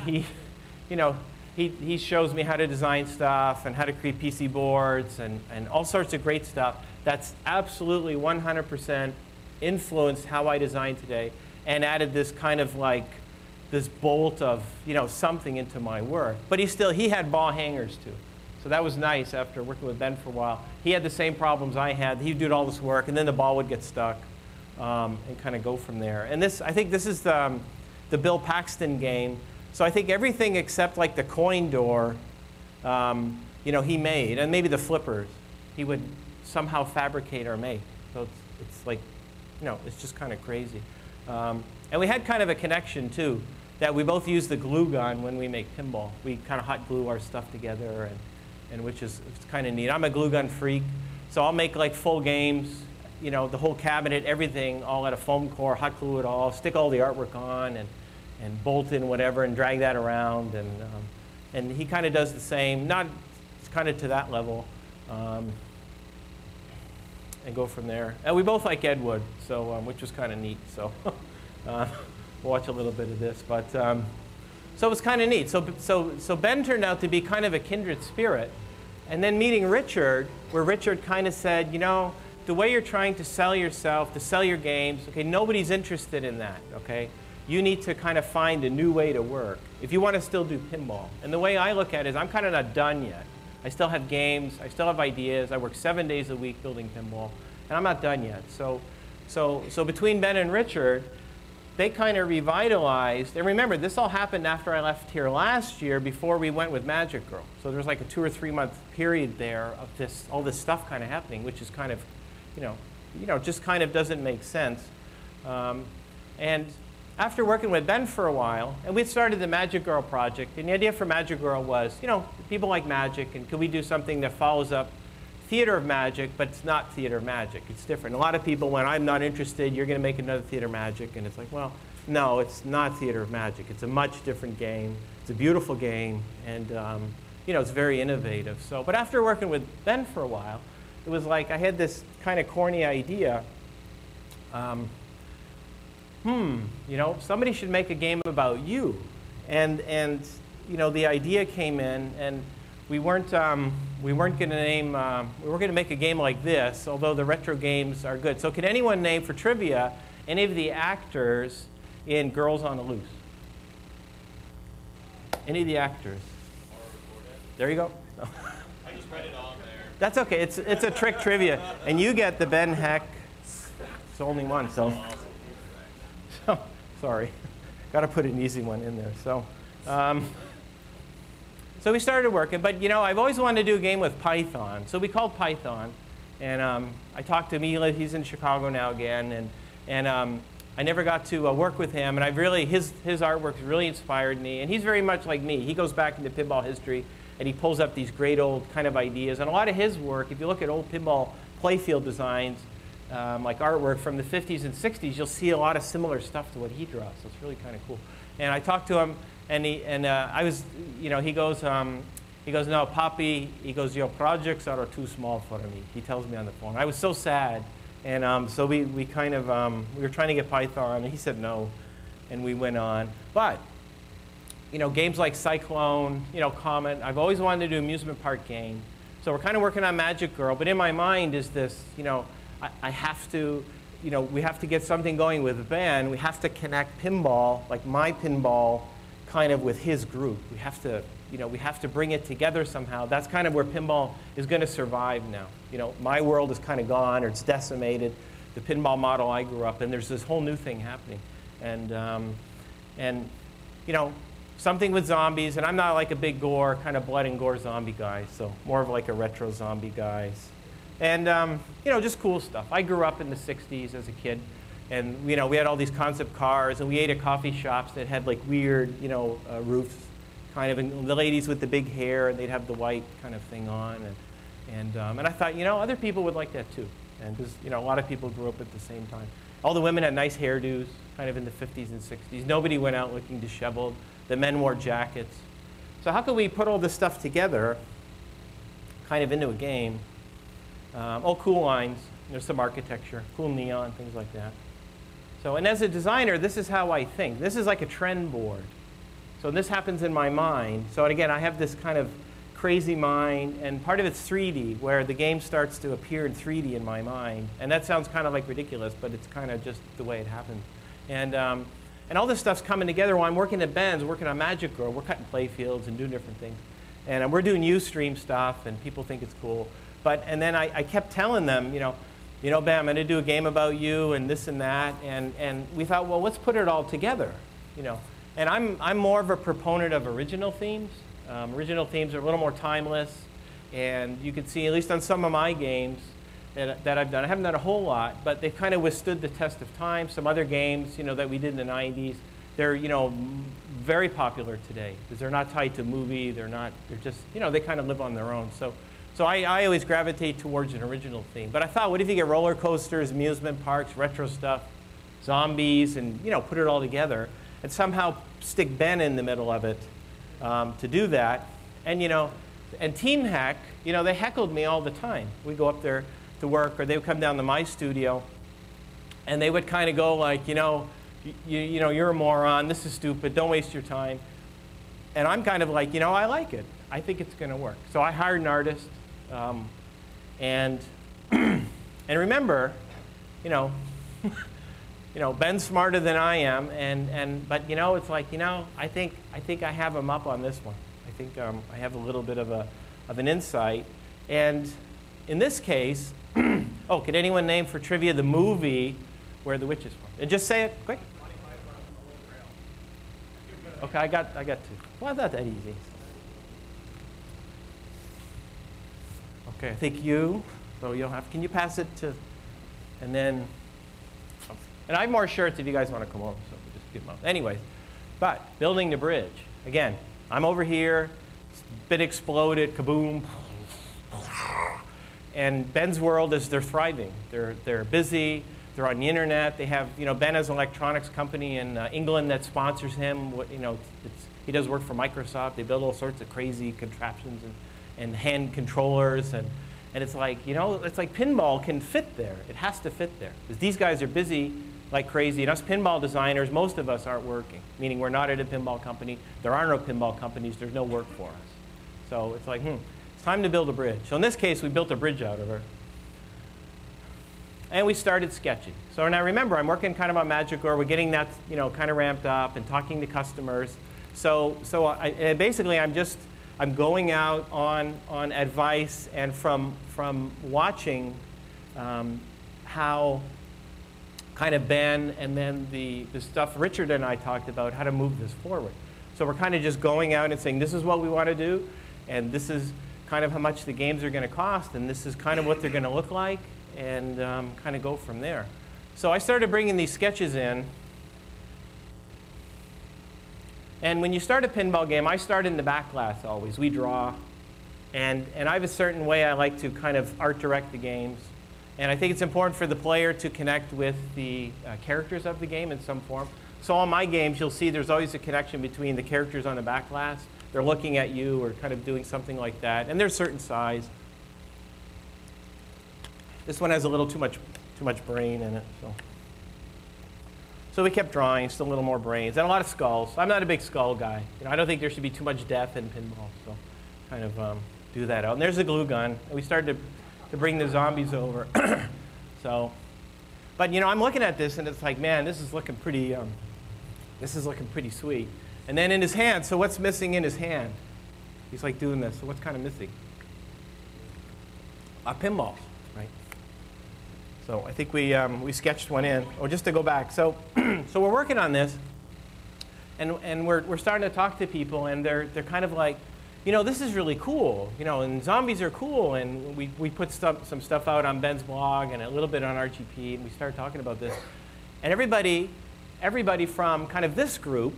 he shows me how to design stuff and how to create PC boards and all sorts of great stuff that's absolutely 100% influenced how I design today and added this kind of this bolt of something into my work. But he had ball hangers too. So that was nice after working with Ben for a while. He had the same problems I had. He'd do all this work, and then the ball would get stuck and kind of go from there. And I think this is the Bill Paxton game. So I think everything except the coin door, he made, and maybe the flippers, he would somehow fabricate or make. So it's just kind of crazy. And we had kind of a connection too, that we both use the glue gun when we make pinball. We kind of hot glue our stuff together, and which is kind of neat. I'm a glue gun freak, so I'll make full games, the whole cabinet, everything, all at a foam core, hot glue it all, stick all the artwork on, and bolt in whatever, and drag that around. And he kind of does the same, not kind of to that level, and go from there. And we both like Ed Wood, so which was kind of neat. So we'll watch a little bit of this, but so it was kind of neat. So Ben turned out to be kind of a kindred spirit, and then meeting Richard, where Richard kind of said, the way you're trying to sell yourself, to sell your games, okay, nobody's interested in that, okay? You need to kind of find a new way to work if you want to still do pinball. And the way I look at it is I'm kind of not done yet. I still have games, I still have ideas, I work 7 days a week building pinball, and I'm not done yet. So between Ben and Richard, they kind of revitalized, and remember, this all happened after I left here last year before we went with Magic Girl. So there's a 2 or 3 month period there of all this stuff kind of happening, which is kind of, just kind of doesn't make sense. And after working with Ben for a while, and we started the Magic Girl project, and the idea for Magic Girl was, people like magic, and could we do something that follows up Theater of Magic, but it's not Theater of Magic. It's different. A lot of people, when I'm not interested, you're going to make another Theater of Magic, and it's like, well, no, it's not Theater of Magic. It's a much different game. It's a beautiful game, and it's very innovative. So, but after working with Ben for a while, it was like I had this kind of corny idea. Somebody should make a game about you, and the idea came in, and we weren't going to make a game like this, although the retro games are good. So can anyone name, for trivia, any of the actors in Girls on the Loose? Any of the actors? There you go. I just read it on there. That's okay. It's a trick trivia, and you get the Ben Heck. It's only one, so sorry. Got to put an easy one in there. So we started working, but I've always wanted to do a game with Python. So we called Python, and I talked to him. He's in Chicago now again, and I never got to work with him, and his artwork has really inspired me, and he's very much like me. He goes back into pinball history, and he pulls up these great old kind of ideas, and a lot of his work, if you look at old pinball playfield designs, like artwork from the 50s and 60s, you'll see a lot of similar stuff to what he draws, so it's really kind of cool. And I talked to him, and I was, he goes, no, Poppy, he goes, your projects are too small for me. He tells me on the phone. I was so sad. And so we kind of, we were trying to get Python, and he said no, and we went on. But, games like Cyclone, Comet, I've always wanted to do an amusement park game. So we're kind of working on Magic Girl, but in my mind is this, I have to, we have to get something going with the band. We have to connect pinball, like my pinball, kind of with his group. We have to, we have to bring it together somehow. That's kind of where pinball is going to survive now. My world is kind of gone, or it's decimated. The pinball model I grew up in, there's this whole new thing happening. And something with zombies, and I'm not like a big gore, kind of blood and gore zombie guy, so more of like a retro zombie guys. And, just cool stuff. I grew up in the 60s as a kid, and, we had all these concept cars, and we ate at coffee shops that had like weird, roofs, kind of, and the ladies with the big hair, and they'd have the white kind of thing on. And I thought, other people would like that too. And because, a lot of people grew up at the same time. All the women had nice hairdos, kind of in the 50s and 60s. Nobody went out looking disheveled. The men wore jackets. So how could we put all this stuff together, kind of into a game? Cool lines. There's some architecture, cool neon, things like that. So, and as a designer, this is how I think. This is like a trend board. So this happens in my mind. So again, I have this kind of crazy mind, and part of it's 3D, where the game starts to appear in 3D in my mind. And that sounds kind of like ridiculous, but it's kind of just the way it happens. And all this stuff's coming together while I'm working at Ben's, working on Magic Girl. We're cutting play fields and doing different things. And we're doing Ustream stuff, and people think it's cool. And then I kept telling them, Ben, I'm going to do a game about you and this and that. And we thought, well, let's put it all together, And I'm more of a proponent of original themes. Original themes are a little more timeless, and you can see, at least on some of my games that I've done, I haven't done a whole lot, but they've kind of withstood the test of time. Some other games, that we did in the 90s, they're, very popular today because they're not tied to movie. They're just, they kind of live on their own. So I always gravitate towards an original theme. But I thought, what if you get roller coasters, amusement parks, retro stuff, zombies, and put it all together, and somehow stick Ben in the middle of it to do that. And and Team Heck, they heckled me all the time. We'd go up there to work, or they would come down to my studio, and they would kind of go like, you're a moron. This is stupid. Don't waste your time. And I'm kind of like, I like it. I think it's going to work. So I hired an artist, and remember, Ben's smarter than I am, but it's like, I think I have him up on this one. I think I have a little bit of an insight, and in this case, could anyone name for trivia the movie where the witch is from? And just say it quick. Okay, I got two. Well, not that easy. Okay, I think you. So you'll have. Can you pass it to? And then. And I have more shirts if you guys want to come over. So we'll just give them up. Anyways, but building the bridge. Again, I'm over here. Bit exploded. Kaboom. And Ben's world is they're thriving. They're busy. They're on the internet. They have, Ben has an electronics company in England that sponsors him. He does work for Microsoft. They build all sorts of crazy contraptions and hand controllers. And it's like, it's like pinball can fit there. It has to fit there. Because these guys are busy like crazy. And us pinball designers, most of us aren't working, meaning we're not at a pinball company. There are no pinball companies. There's no work for us. So it's like, it's time to build a bridge. So in this case, we built a bridge out of her. And we started sketching. So now remember, I'm working kind of on Magic Girl. We're getting that, kind of ramped up and talking to customers. So basically, I'm going out on advice and from watching how kind of Ben and then the stuff Richard and I talked about, how to move this forward. So we're kind of just going out and saying, this is what we want to do, and this is kind of how much the games are going to cost, and this is kind of what they're going to look like, and kind of go from there. So I started bringing these sketches in. And when you start a pinball game, I start in the back glass always. We draw. And I have a certain way I like to kind of art direct the games. And I think it's important for the player to connect with the characters of the game in some form. So on my games, you'll see there's always a connection between the characters on the back glass. They're looking at you or kind of doing something like that. And they're a certain size. This one has a little too much brain in it. So we kept drawing, just a little more brains, and a lot of skulls. I'm not a big skull guy. I don't think there should be too much death in pinball, so kind of do that out. And there's a glue gun. And we started to bring the zombies over. So, but I'm looking at this, and it's like, man, this is looking pretty sweet. And then in his hand, so what's missing in his hand? He's like doing this. So what's kind of missing? Pinballs, right? So I think we sketched one in. Oh, just to go back. So so we're working on this, and we're starting to talk to people, and they're kind of like, this is really cool. And zombies are cool. And we put some stuff out on Ben's blog and a little bit on RGP, and we started talking about this. And everybody from kind of this group,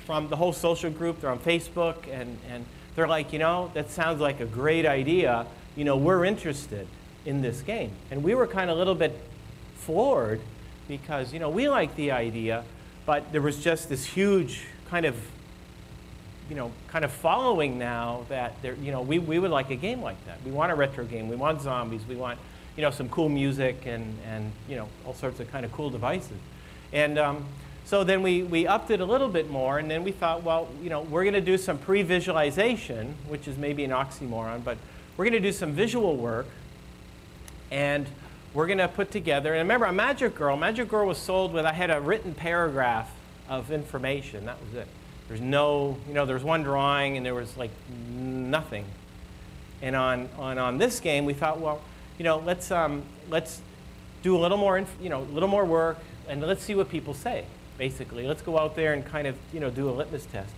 from the whole social group, they're on Facebook, and they're like, that sounds like a great idea. We're interested in this game. And we were kind of a little bit floored because, we liked the idea, but there was just this huge kind of following now that we would like a game like that. We want a retro game. We want zombies. We want, some cool music and all sorts of kind of cool devices. And so then we upped it a little bit more, and then we thought, well, we're going to do some pre-visualization, which is maybe an oxymoron, but we're going to do some visual work, and we're going to put together, and remember, a Magic Girl was sold with, I had a written paragraph of information. That was it. There's no, there was one drawing, and there was like nothing. And on this game, we thought, well, let's do a little more work, and let's see what people say. Basically, let's go out there and kind of do a litmus test.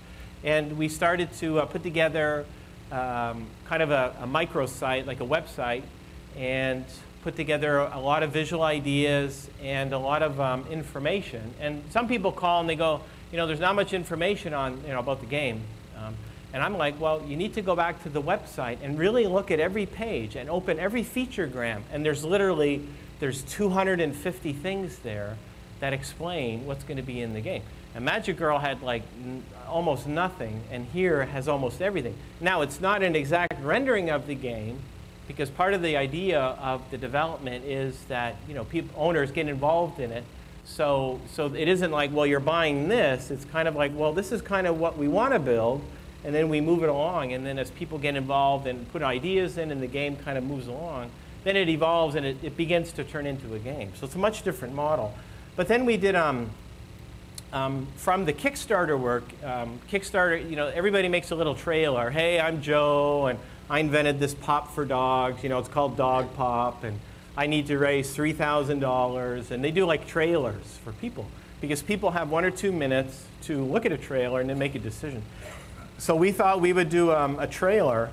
And we started to put together kind of a microsite, like a website, and put together a lot of visual ideas and a lot of information. And some people call and they go, there's not much information on about the game. And I'm like, well, you need to go back to the website and really look at every page and open every featuregram. And there's 250 things there that explain what's going to be in the game. And Magic Girl had like almost nothing, and here has almost everything. Now, it's not an exact rendering of the game, because part of the idea of the development is that owners get involved in it. So it isn't like, well, you're buying this. It's kind of like, well, this is kind of what we want to build, and then we move it along. And then as people get involved and put ideas in, and the game kind of moves along, then it evolves and it begins to turn into a game. So it's a much different model. But then we did, from the Kickstarter work, Kickstarter, everybody makes a little trailer. Hey, I'm Joe, and I invented this pop for dogs. It's called Dog Pop, and I need to raise $3,000. And they do like trailers for people, because people have 1 or 2 minutes to look at a trailer and then make a decision. So we thought we would do a trailer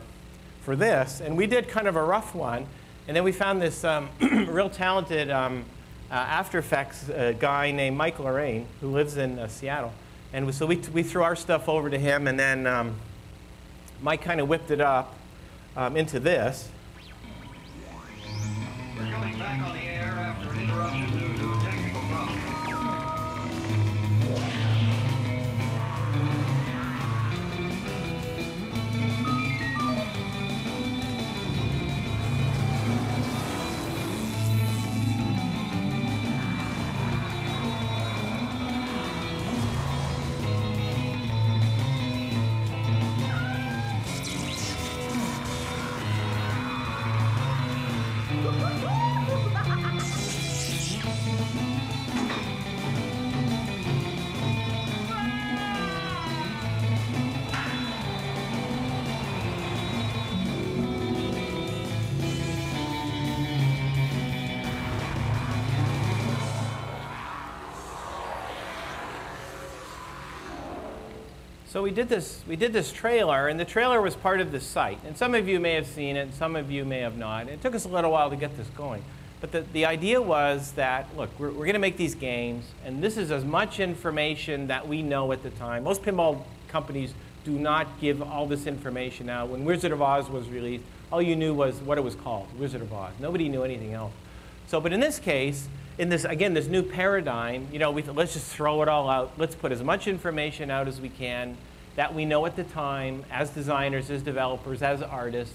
for this, and we did kind of a rough one. And then we found this real talented After Effects guy named Mike Lorraine, who lives in Seattle. And so we threw our stuff over to him, and then Mike kind of whipped it up into this. We're coming back on the air after an interruption due to a technical problem. So we did this trailer, and the trailer was part of the site. And some of you may have seen it, and some of you may have not. It took us a little while to get this going. But the idea was that, look, we're going to make these games, and this is as much information that we know at the time. Most pinball companies do not give all this information out. When Wizard of Oz was released, all you knew was what it was called, Wizard of Oz. Nobody knew anything else. So, but in this case, in this, again, this new paradigm, you know, let's just throw it all out. Let's put as much information out as we can that we know at the time as designers, as developers, as artists,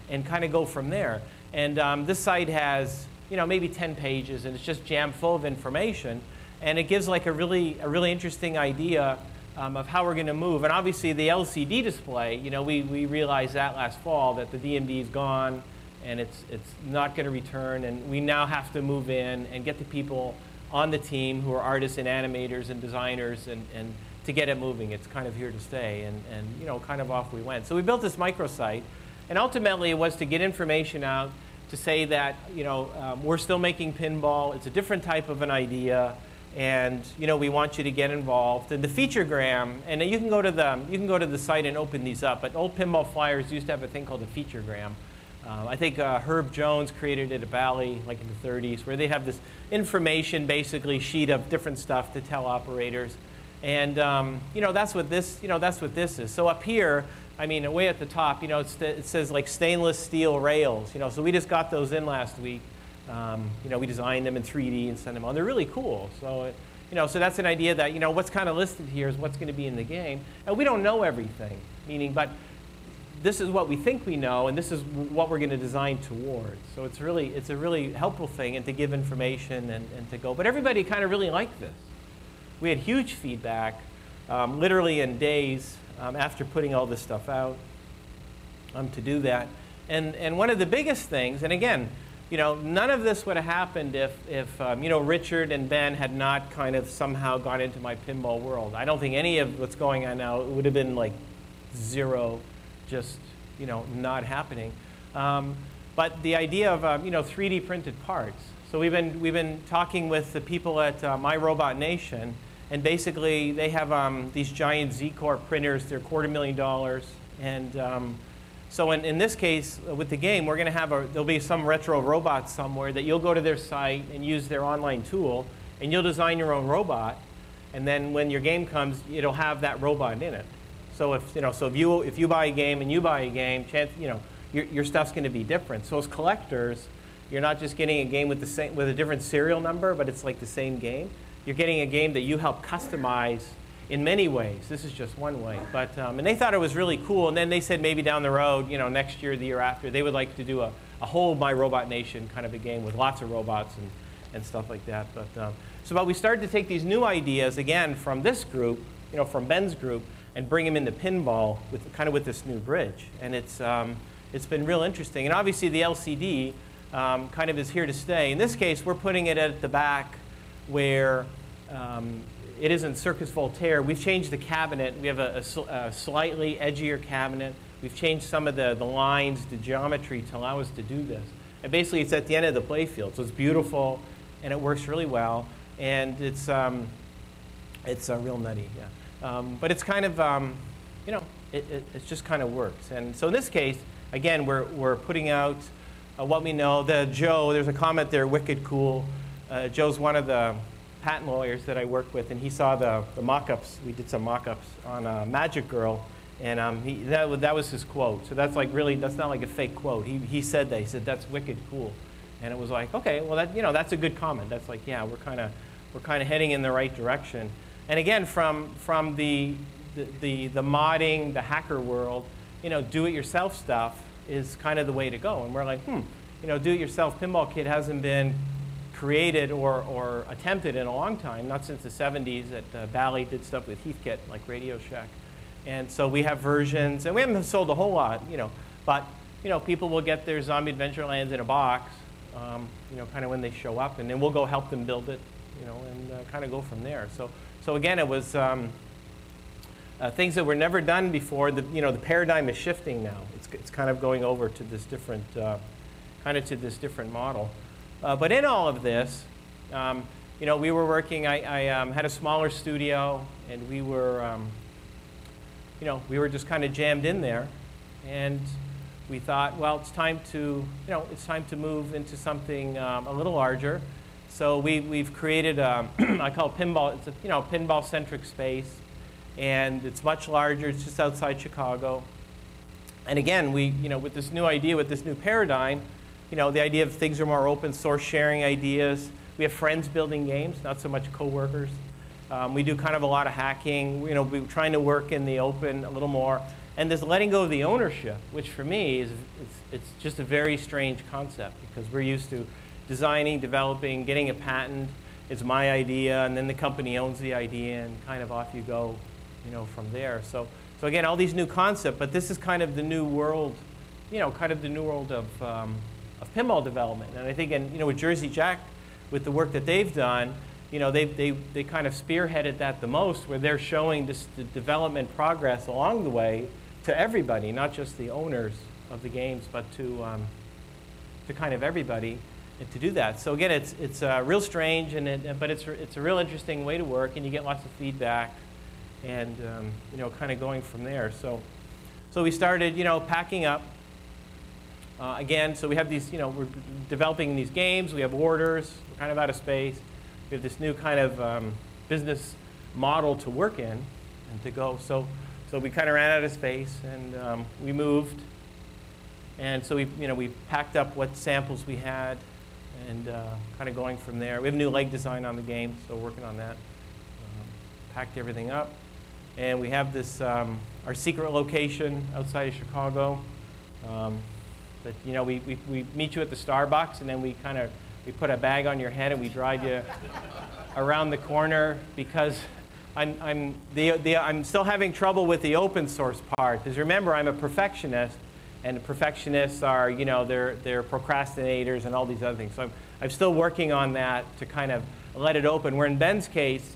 and kind of go from there. And this site has, you know, maybe 10 pages, and it's just jam full of information. And it gives like a really interesting idea of how we're going to move. And obviously the LCD display, you know, we realized that last fall that the DMD is gone and it's not going to return. And we now have to move in and get the people on the team who are artists and animators and designers and to get it moving. It's kind of here to stay. And you know, kind of off we went. So we built this microsite. And ultimately it was to get information out to say that, you know, we're still making pinball. It's a different type of an idea, and you know, we want you to get involved. And the featuregram, and you can go to the site and open these up. But old pinball flyers used to have a thing called a featuregram. I think Herb Jones created it at Bally, like in the 30s, where they have this information, basically sheet of different stuff to tell operators. And you know, that's what this is. So up here, I mean, way at the top, you know, it says like stainless steel rails. You know, so we just got those in last week. You know, we designed them in 3D and sent them on. They're really cool. So, you know, so that's an idea that, you know, what's kind of listed here is what's going to be in the game. And we don't know everything, meaning, but this is what we think we know, and this is what we're going to design towards. So it's a really helpful thing, and to give information and to go. But everybody kind of really liked this. We had huge feedback, literally in days after putting all this stuff out to do that. And one of the biggest things, and again, you know, none of this would have happened if you know, Richard and Ben had not kind of somehow gone into my pinball world. I don't think any of what's going on now would have been like zero, just, you know, not happening. But the idea of you know, 3D printed parts. So we've been talking with the people at My Robot Nation, and basically they have these giant Z-Core printers. They're $250,000, and so in this case, with the game, we're going to have there'll be some retro robot somewhere that you'll go to their site and use their online tool, and you'll design your own robot, and then when your game comes, it'll have that robot in it. So if you buy a game and you buy a game, you know, your stuff's going to be different. So as collectors, you're not just getting a game with a different serial number, but it's like the same game. You're getting a game that you help customize in many ways. This is just one way. But, and they thought it was really cool. And then they said maybe down the road, you know, next year, the year after, they would like to do a whole My Robot Nation kind of a game with lots of robots and stuff like that. But we started to take these new ideas, again, from this group, you know, from Ben's group, and bring them into pinball with this new bridge. And it's been real interesting. And obviously the LCD kind of is here to stay. In this case, we're putting it at the back where it isn't Circus Voltaire. We've changed the cabinet. We have a slightly edgier cabinet. We've changed some of the lines, the geometry to allow us to do this. And basically, it's at the end of the playfield. So it's beautiful, and it works really well. And it's real nutty, yeah. But it's kind of, you know, it just kind of works. And so in this case, again, we're putting out what we know. Joe, there's a comment there, wicked cool. Joe's one of the patent lawyers that I work with, and he saw the mock-ups. We did some mock-ups on Magic Girl, and that was his quote. So that's like really, that's not like a fake quote. He said that. He said, that's wicked cool. And it was like, okay, well, that, you know, that's a good comment. That's like, yeah, we're kind of heading in the right direction. And again, from the modding, the hacker world, you know, do-it-yourself stuff is kind of the way to go. And we're like, you know, do-it-yourself pinball kit hasn't been created or attempted in a long time, not since the 70s that Bally did stuff with Heathkit, like Radio Shack. And so we have versions, and we haven't sold a whole lot, you know, but, you know, people will get their Zombie Adventurelands in a box, you know, kind of when they show up, and then we'll go help them build it, you know, and kind of go from there. So again, it was things that were never done before. You know, the paradigm is shifting now. It's kind of going over to this different, model. But in all of this, you know, we were working. I had a smaller studio, and we were, you know, we were just kind of jammed in there, and we thought, well, it's time to move into something a little larger. So we've created I call it Pinball. It's a pinball-centric space, and it's much larger. It's just outside Chicago. And again, with this new idea, with this new paradigm, the idea of things are more open source, sharing ideas. We have friends building games, not so much coworkers. We do kind of a lot of hacking. We're trying to work in the open a little more. And this letting go of the ownership, which for me it's just a very strange concept, because we're used to designing, developing, getting a patent. It's my idea, and then the company owns the idea, and kind of off you go, from there. So again, all these new concepts, but this is kind of the new world, kind of the new world of pinball development. And I think, with Jersey Jack, with the work that they've done, they kind of spearheaded that the most, where they're showing the development progress along the way to everybody, not just the owners of the games, but to kind of everybody, and to do that. So again, it's real strange, but it's a real interesting way to work, and you get lots of feedback, and kind of going from there. So we started, packing up. Again, so we have these, we're developing these games. We have orders. We're kind of out of space. We have this new kind of business model to work in and to go. So we kind of ran out of space, and we moved. And so we packed up what samples we had, and kind of going from there. We have a new leg design on the game, so working on that. Packed everything up, and we have this our secret location outside of Chicago. That we meet you at the Starbucks, and then we put a bag on your head and we drive you around the corner, because I'm still having trouble with the open source part. Because remember, I'm a perfectionist, and perfectionists are, they're procrastinators and all these other things. So I'm still working on that to kind of let it open. Where in Ben's case,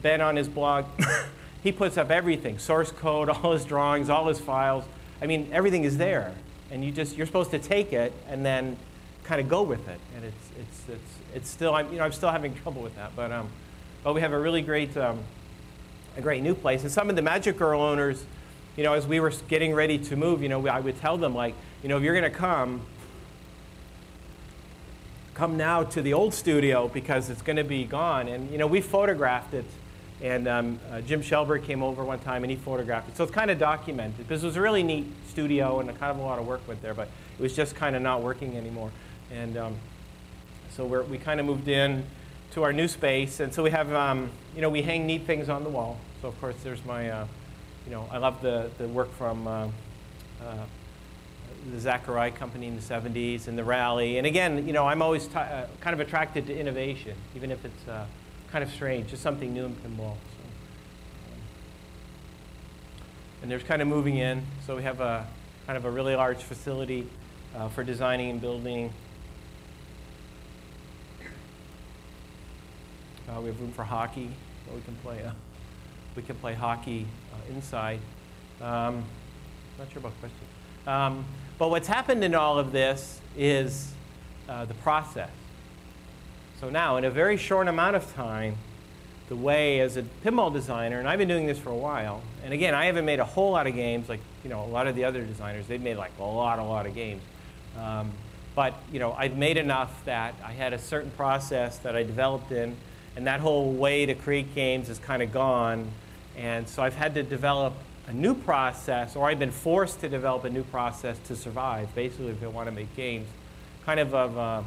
Ben on his blog, he puts up everything, source code, all his drawings, all his files. I mean, everything is there, and you're supposed to take it and then kind of go with it. And it's still, I'm still having trouble with that, but we have a really great a great new place. And some of the Magic Girl owners, as we were getting ready to move, I would tell them, like, if you're going to come now to the old studio, because it's going to be gone. And we photographed it, and Jim Shelberg came over one time and he photographed it. So it's kind of documented, because it was a really neat studio and kind of a lot of work went there, but it was just kind of not working anymore. And so we kind of moved in to our new space, and so we have, we hang neat things on the wall. So of course there's my, I love the work from the Zachary company in the 70s and the Rally. And again, I'm always kind of attracted to innovation, even if it's kind of strange, just something new in pinball. So, and there's kind of moving in. So we have a kind of a really large facility for designing and building. We have room for hockey, so we can play hockey inside. Not sure about questions. But what's happened in all of this is the process. So now, in a very short amount of time, the way as a pinball designer, and I've been doing this for a while, and again, I haven't made a whole lot of games like a lot of the other designers. They've made like a lot of games. But I've made enough that I had a certain process that I developed in, and that whole way to create games is kind of gone. And so I've had to develop a new process, or I've been forced to develop a new process to survive, basically, if I want to make games, kind of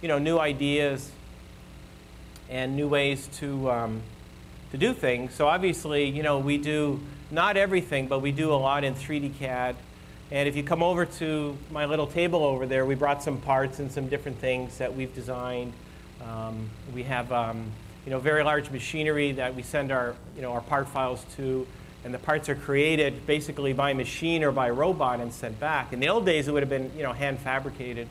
new ideas and new ways to do things. So obviously, we do not everything, but we do a lot in 3D CAD. And if you come over to my little table over there, we brought some parts and some different things that we've designed. We have very large machinery that we send our part files to, and the parts are created basically by machine or by robot and sent back. In the old days, it would have been hand fabricated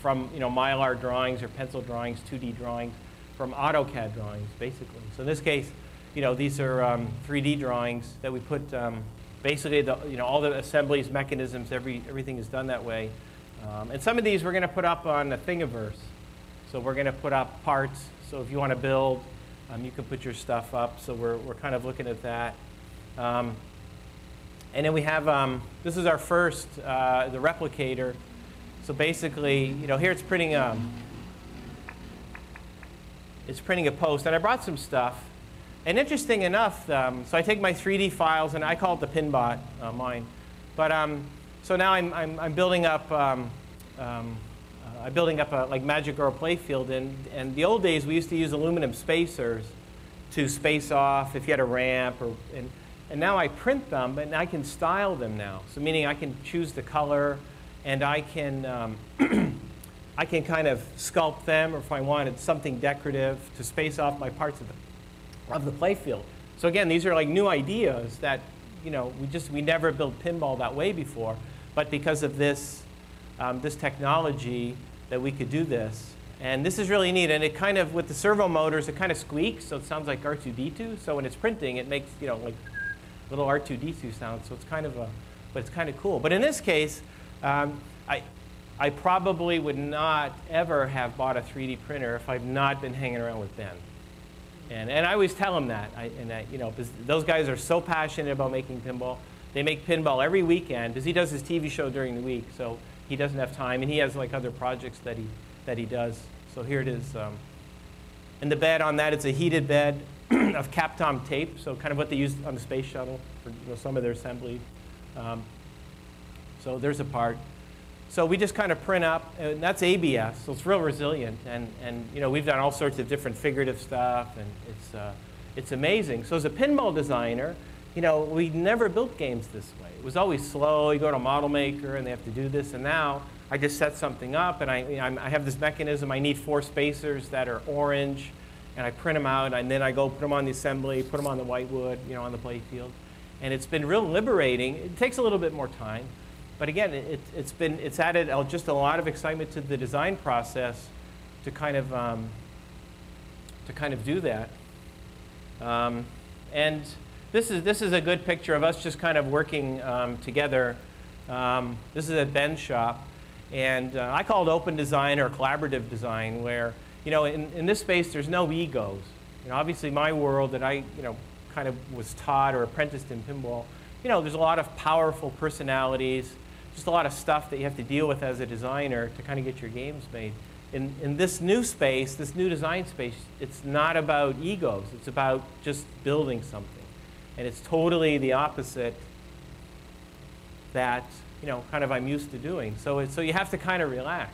from Mylar drawings or pencil drawings, 2D drawings, from AutoCAD drawings, basically. So in this case, these are 3D drawings that we put basically all the assemblies, mechanisms, everything is done that way. And some of these we're going to put up on the Thingiverse. So we're going to put up parts. So if you want to build, you can put your stuff up. So we're kind of looking at that. And then we have, this is our first, the replicator. So basically, you know, here it's printing a post. And I brought some stuff. And interesting enough, so I take my 3D files, and I call it the Pinbot, mine. But so now I'm building up, a like Magic or a playfield. And the old days, we used to use aluminum spacers to space off if you had a ramp. And now I print them, and I can style them now. So meaning I can choose the color, and I can I can kind of sculpt them, or if I wanted something decorative to space off my parts of the playfield. So again, these are like new ideas that, you know, we never built pinball that way before, but because of this this technology that we could do this. And this is really neat, and it kind of, with the servo motors, it kind of squeaks, so it sounds like R2-D2. So when it's printing, it makes, you know, like little R2-D2 sounds. So it's kind of but it's kind of cool. But in this case, I probably would not ever have bought a 3D printer if I've not been hanging around with Ben. And I always tell him that. You know, because those guys are so passionate about making pinball. They make pinball every weekend, because he does his TV show during the week, so he doesn't have time, and he has like other projects that he does. So here it is. And the bed on that, it's a heated bed of Captom tape, so kind of what they used on the space shuttle for, you know, some of their assembly. So there's a part. So we just kind of print up, and that's ABS, so it's real resilient. And you know, we've done all sorts of different figurative stuff, and it's amazing. So as a pinball designer, you know, we never built games this way. It was always slow. You go to a model maker, and they have to do this. And now I just set something up, and I have this mechanism. I need 4 spacers that are orange, and I print them out, and then I go put them on the assembly, put them on the whitewood, you know, on the playfield. And it's been real liberating. It takes a little bit more time. But again, it's added just a lot of excitement to the design process to kind of do that. And this is a good picture of us just kind of working together. This is at Ben's shop, and I call it open design or collaborative design, where, you know, in this space there's no egos. You know, obviously my world that I, you know, kind of was taught or apprenticed in pinball, you know, there's a lot of powerful personalities. Just a lot of stuff that you have to deal with as a designer to kind of get your games made. In this new space, this new design space, it's not about egos. It's about just building something. And it's totally the opposite that, you know, kind of I'm used to doing. So you have to kind of relax.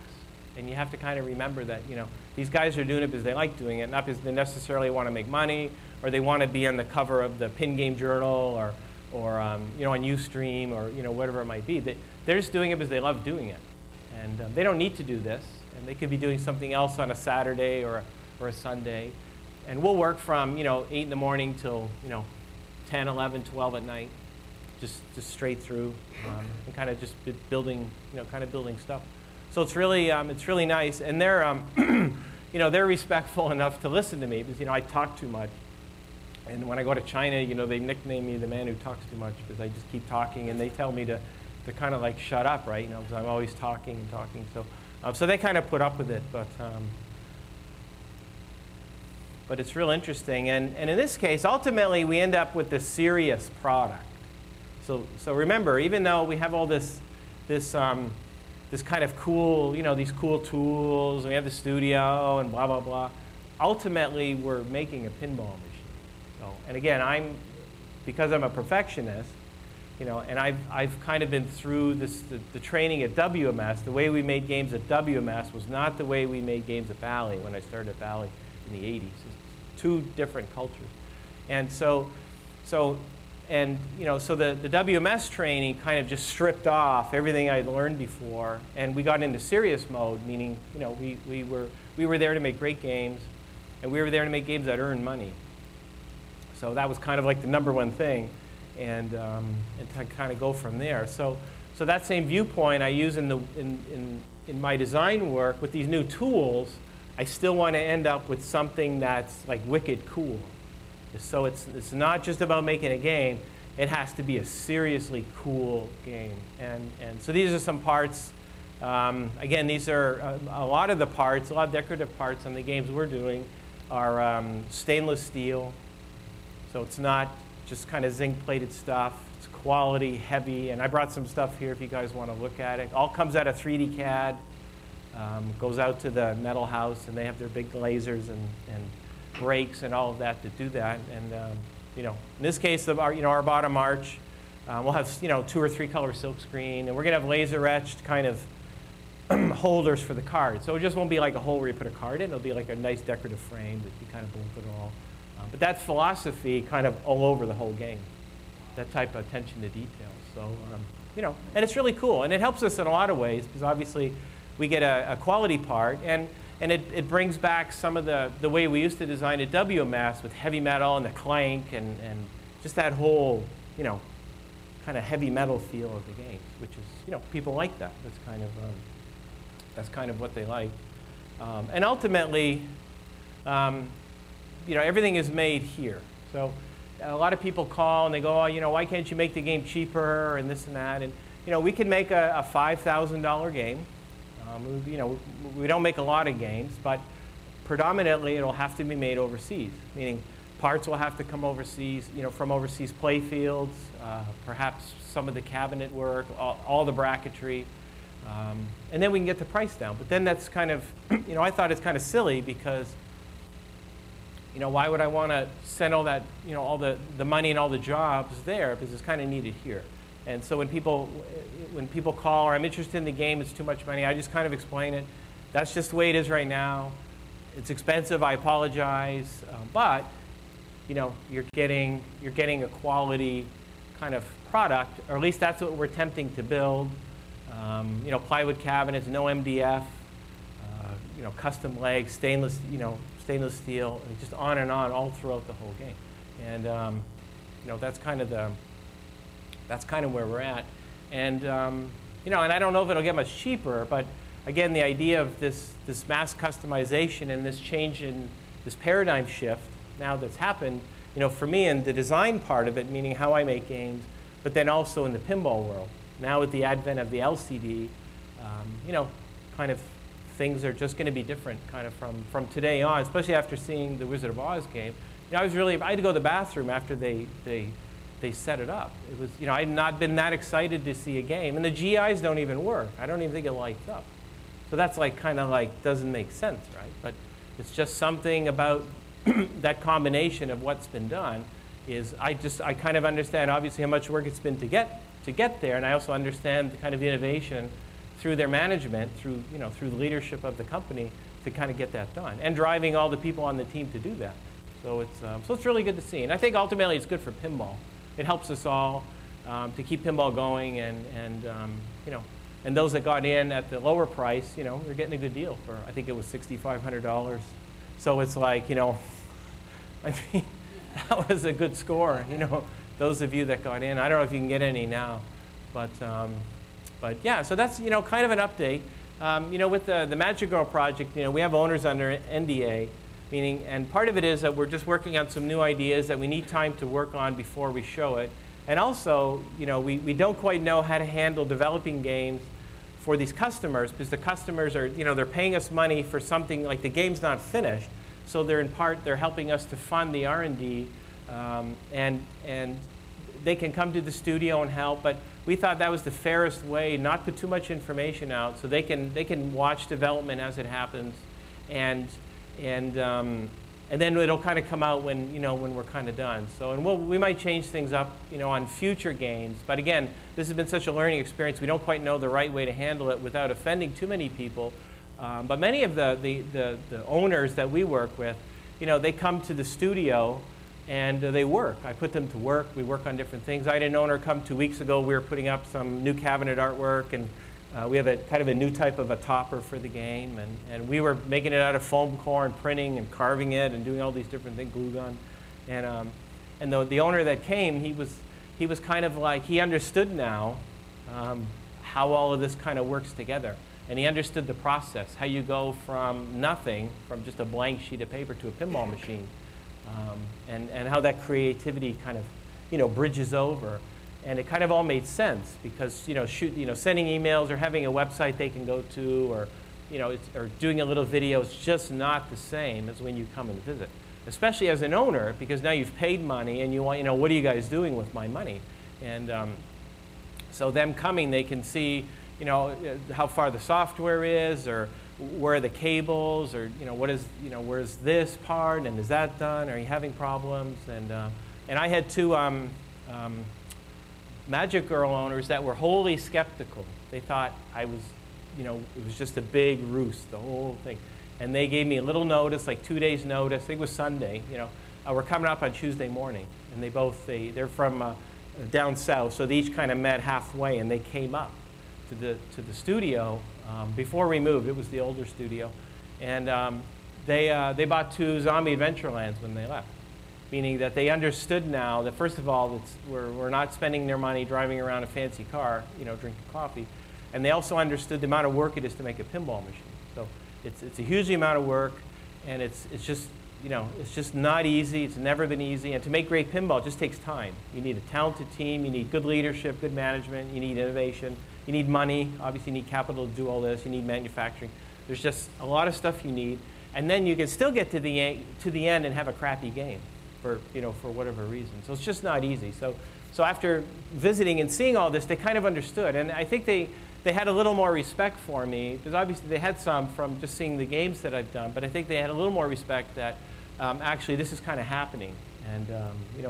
And you have to kind of remember that, you know, these guys are doing it because they like doing it, not because they necessarily want to make money, or they want to be on the cover of the Pin Game Journal, or you know, on Ustream, or, you know, whatever it might be. They're just doing it because they love doing it. And they don't need to do this. And they could be doing something else on a Saturday or a Sunday. And we'll work from, you know, 8 in the morning till, you know, 10, 11, 12 at night, just straight through, and kind of just building, you know, kind of building stuff. So it's really nice. And they're, you know, they're respectful enough to listen to me, because, you know, I talk too much. And when I go to China, you know, they nickname me the man who talks too much, because I just keep talking, and they tell me to kind of like shut up, right? You know, because I'm always talking and talking. So they kind of put up with it, but it's real interesting. And in this case, ultimately, we end up with this serious product. So remember, even though we have all this kind of cool, you know, these cool tools, and we have the studio and blah blah blah, ultimately we're making a pinball machine. So, and again, because I'm a perfectionist, you know, and I've kind of been through the training at WMS. The way we made games at WMS was not the way we made games at Bally when I started at Bally in the 80s. It's 2 different cultures. And and you know, so the WMS training kind of just stripped off everything I'd learned before, and we got into serious mode, meaning, you know, we were there to make great games, and we were there to make games that earned money. So that was kind of like the #1 thing, and to kind of go from there. So that same viewpoint I use in my design work with these new tools. I still want to end up with something that's like wicked cool. So it's not just about making a game. It has to be a seriously cool game. And so these are some parts. Again, these are a lot of the parts, a lot of decorative parts on the games we're doing are stainless steel. So it's not just kind of zinc-plated stuff. It's quality, heavy, and I brought some stuff here if you guys want to look at it. All comes out of 3D CAD, goes out to the metal house, and they have their big lasers and brakes and all of that to do that. And you know, in this case, our bottom arch, we'll have 2 or 3 color silk screen, and we're gonna have laser etched kind of holders for the card. So it just won't be like a hole where you put a card in. It'll be like a nice decorative frame that you kind of bump it all. But that philosophy kind of all over the whole game, that type of attention to detail. So, you know, and it's really cool. And it helps us in a lot of ways because obviously we get a quality part. And it brings back some of the way we used to design at NWPAS with heavy metal and the clank and just that whole, you know, kind of heavy metal feel of the game, which is, you know, people like that. That's kind of what they like. And ultimately, you know, everything is made here. So a lot of people call and they go, oh, you know, why can't you make the game cheaper and this and that? And, you know, we can make a $5,000 game. You know, we don't make a lot of games, but predominantly it'll have to be made overseas, meaning parts will have to come overseas, you know, from overseas play fields, perhaps some of the cabinet work, all the bracketry. And then we can get the price down. But then that's kind of, you know, I thought it's kind of silly because, you know, why would I want to send all that, you know, all the money and all the jobs there because it's kind of needed here. And so when people call or I'm interested in the game, it's too much money, I just kind of explain it. That's just the way it is right now. It's expensive, I apologize. But, you know, you're getting a quality kind of product, or at least that's what we're attempting to build. You know, plywood cabinets, no MDF, you know, custom legs, stainless steel, and just on and on all throughout the whole game. And you know, that's kind of where we're at. And you know, and I don't know if it'll get much cheaper, but again, the idea of this mass customization and this change in this paradigm shift now that's happened, you know, for me in the design part of it, meaning how I make games, but then also in the pinball world. Now with the advent of the LCD, you know, kind of things are just going to be different kind of from today on, especially after seeing the Wizard of Oz game. You know, I had to go to the bathroom after they set it up. It was, you know, I had not been that excited to see a game, and the GIs don't even work. I don't even think it lights up. So that's like kind of like doesn't make sense, right? But it's just something about that combination of what's been done is I kind of understand obviously how much work it's been to get there, and I also understand the kind of innovation through their management, through the leadership of the company to kind of get that done, and driving all the people on the team to do that. So it's really good to see, and I think ultimately it's good for pinball. It helps us all to keep pinball going, and you know, and those that got in at the lower price, you know, they're getting a good deal for, I think it was $6,500. So it's like, you know, I mean, that was a good score, you know. Those of you that got in, I don't know if you can get any now, but yeah, so that's, you know, kind of an update. You know, with the Magic Girl project, you know, we have owners under NDA, meaning, and part of it is that we're just working on some new ideas that we need time to work on before we show it. And also, you know, we don't quite know how to handle developing games for these customers because the customers are, you know, they're paying us money for something like the game's not finished. So they're helping us to fund the R&D, and they can come to the studio and help. But we thought that was the fairest way, not put too much information out, so they can watch development as it happens, and then it'll kind of come out when, you know, when we're kind of done. So, and we might change things up, you know, on future games. But again, this has been such a learning experience. We don't quite know the right way to handle it without offending too many people. But many of the owners that we work with, you know, they come to the studio and they work. I put them to work. We work on different things. I had an owner come 2 weeks ago. We were putting up some new cabinet artwork, and we have a kind of a new type of a topper for the game, and we were making it out of foam core and printing and carving it and doing all these different things, glue gun. And the owner that came, he was kind of like, he understood now how all of this kind of works together. And he understood the process, how you go from nothing, from just a blank sheet of paper to a pinball machine, and how that creativity kind of, you know, bridges over. And it kind of all made sense because, you know, sending emails or having a website they can go to, or, you know, or doing a little video is just not the same as when you come and visit. especially as an owner, because now you've paid money and you want, what are you guys doing with my money? And so them coming, they can see, how far the software is, or where are the cables, or where's this part, and is that done? Are you having problems? And I had two Magic Girl owners that were wholly skeptical. They thought I was, it was just a big ruse, the whole thing. And they gave me a little notice, like 2 days notice. I think it was Sunday. We're coming up on Tuesday morning, and they're from down south, so they each kind of met halfway, and they came up to the studio before we moved. It was the older studio, and they bought 2 Zombie Adventurelands when they left, meaning that they understood now that first of all, we're not spending their money driving around a fancy car, drinking coffee, and they also understood the amount of work it is to make a pinball machine. So it's a huge amount of work, and it's just not easy. It's never been easy, and to make great pinball, it just takes time. You need a talented team, you need good leadership, good management, you need innovation, you need money, obviously you need capital to do all this, you need manufacturing. There's just a lot of stuff you need, and then you can still get to the end and have a crappy game for whatever reason. So it's just not easy. So after visiting and seeing all this, they kind of understood, and I think they had a little more respect for me, because obviously they had some from just seeing the games that I've done, but I think they had a little more respect that actually this is kind of happening. And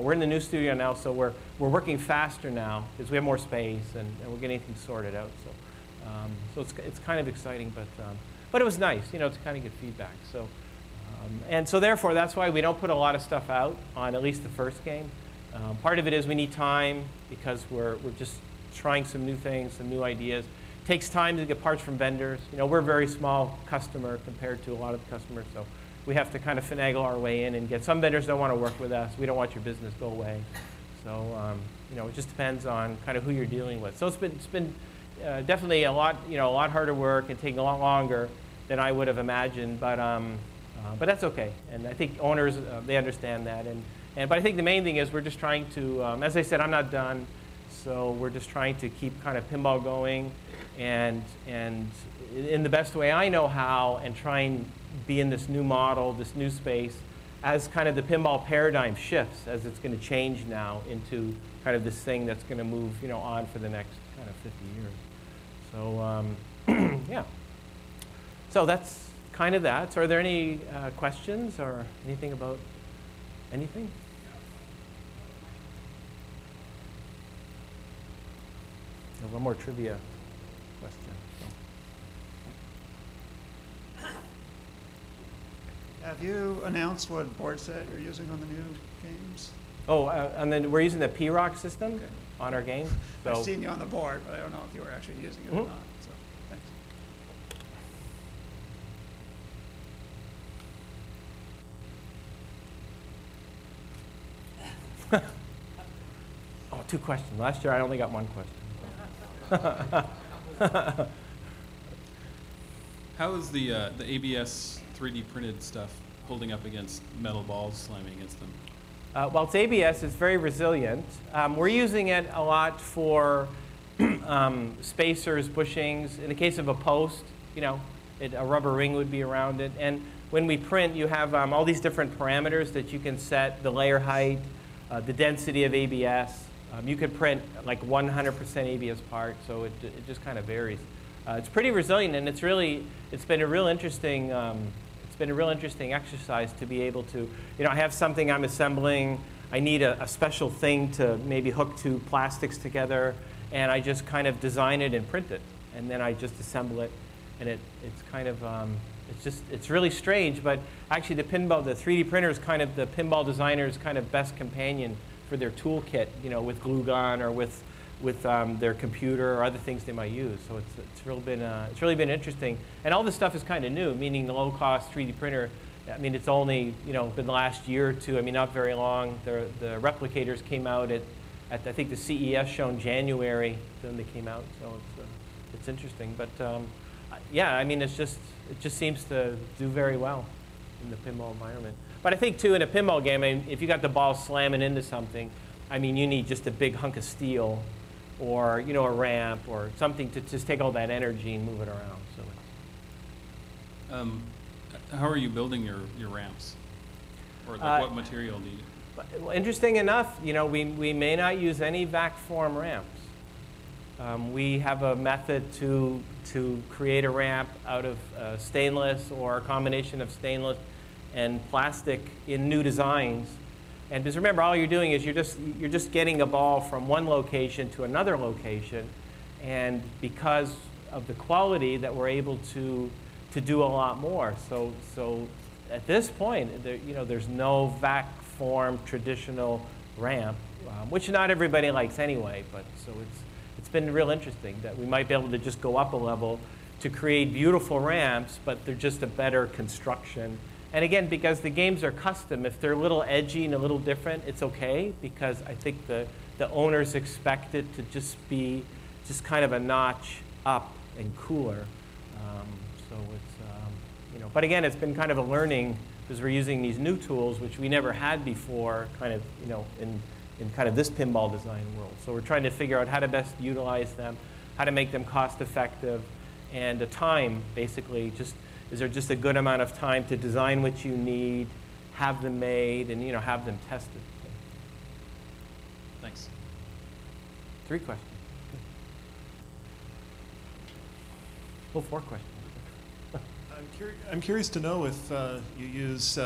we're in the new studio now, so we're working faster now because we have more space, and we're getting things sorted out. So it's kind of exciting, but it was nice, to kind of get feedback. So and so therefore that's why we don't put a lot of stuff out on at least the first game. Part of it is we need time because we're just trying some new things, some new ideas. It takes time to get parts from vendors. We're a very small customer compared to a lot of the customers, so we have to kind of finagle our way in and get. Some vendors don't want to work with us. We don't want your business, go away. So it just depends on kind of who you're dealing with. So it's been definitely a lot harder work and taking a lot longer than I would have imagined. But that's okay. And I think owners they understand that. But I think the main thing is we're just trying to, as I said, I'm not done. So we're just trying to keep kind of pinball going, and in the best way I know how, and try and be in this new model, this new space, as kind of the pinball paradigm shifts, as it's going to change now into kind of this thing that's going to move, on for the next kind of 50 years. So yeah. So that's kind of that. So are there any questions or anything about anything? One more trivia question. Have you announced what board set you're using on the new games? Oh, and then we're using the P-Rock system on our game. So I've seen you on the board, but I don't know if you were actually using it or not. So, thanks. Oh, 2 questions. Last year I only got 1 question. How is the ABS 3D printed stuff holding up against metal balls slamming against them? Well, it's ABS. It's very resilient. We're using it a lot for spacers, bushings. In the case of a post, a rubber ring would be around it. And when we print, you have all these different parameters that you can set: the layer height, the density of ABS. You could print like 100% ABS part, so it just kind of varies. It's pretty resilient, and it's been a real interesting exercise to be able to, I have something I'm assembling. I need a special thing to maybe hook 2 plastics together, and I just kind of design it and print it, and then I just assemble it, and it's kind of it's really strange, but actually the 3D printer is kind of the pinball designer's kind of best companion for their toolkit, with glue gun or with their computer or other things they might use. So it's really been interesting. And all this stuff is kind of new, meaning the low-cost 3D printer. I mean, it's only been the last year or 2. I mean, not very long. The replicators came out at I think the CES show in January. Then they came out. So it's interesting. But yeah, I mean, it just seems to do very well in the pinball environment. But I think, too, in a pinball game, I mean, if you got the ball slamming into something, I mean, you need just a big hunk of steel or, a ramp or something to just take all that energy and move it around. So how are you building your ramps? Or like what material do you? Well, interesting enough, you know, we may not use any vac form ramps. We have a method to create a ramp out of stainless or a combination of stainless and plastic in new designs. And just remember, all you're doing is you're just getting a ball from one location to another location, and because of the quality that we're able to do a lot more. So at this point, you know, there's no vac form traditional ramp, which not everybody likes anyway. But so it's been real interesting that we might be able to just go up a level to create beautiful ramps, but they're just a better construction. And again, because the games are custom, if they're a little edgy and a little different, it's okay, because I think the owners expect it to just be just kind of a notch up and cooler. So it's, you know, but again, it's been kind of a learning because we're using these new tools, which we never had before, kind of, you know, in kind of this pinball design world. So we're trying to figure out how to best utilize them, how to make them cost effective, and the time, basically, just is there just a good amount of time to design what you need, have them made, and, you know, have them tested. So. Thanks. 3 questions. Well, 4 questions. I'm curious to know if you use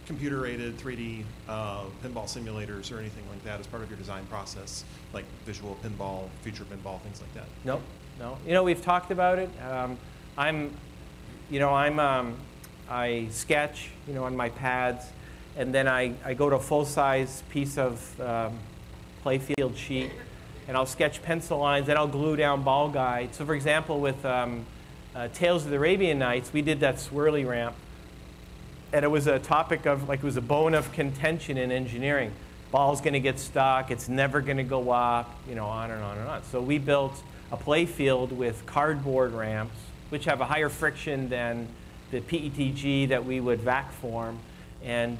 computer-aided 3D pinball simulators or anything like that as part of your design process, like visual pinball, future pinball, things like that. No, no. You know, we've talked about it. I sketch, you know, on my pads, and then I go to a full-size piece of playfield sheet, and I'll sketch pencil lines, and I'll glue down ball guides. So, for example, with Tales of the Arabian Nights, we did that swirly ramp, and it was a topic of, like, it was a bone of contention in engineering. Ball's going to get stuck, it's never going to go up, you know, on and on and on. So we built a playfield with cardboard ramps, which have a higher friction than the PETG that we would vac form. And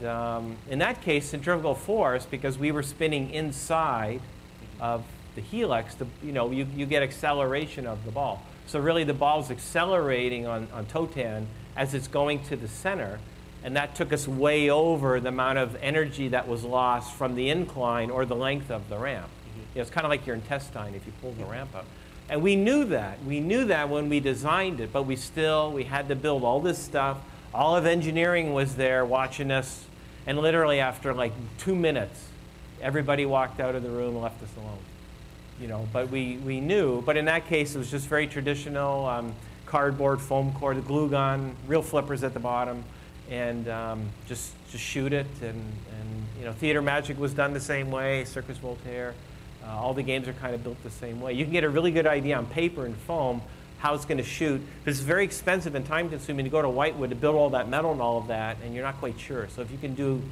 in that case, centrifugal force, because we were spinning inside of the helix, you know, you get acceleration of the ball. So really the ball's accelerating on Totan as it's going to the center. And that took us way over the amount of energy that was lost from the incline or the length of the ramp. You know, it's kind of like your intestine if you pull the ramp up. And we knew that. We knew that when we designed it, but we had to build all this stuff. All of engineering was there watching us. And literally after like 2 minutes, everybody walked out of the room and left us alone. You know, but we knew. But in that case, it was just very traditional, cardboard, foam core, the glue gun, real flippers at the bottom, and just shoot it. And you know, Theater Magic was done the same way, Circus, Voltaire. All the games are kind of built the same way. You can get a really good idea on paper and foam how it's going to shoot, but it's very expensive and time-consuming to go to Whitewood to build all that metal and all of that, and you're not quite sure. So if you can do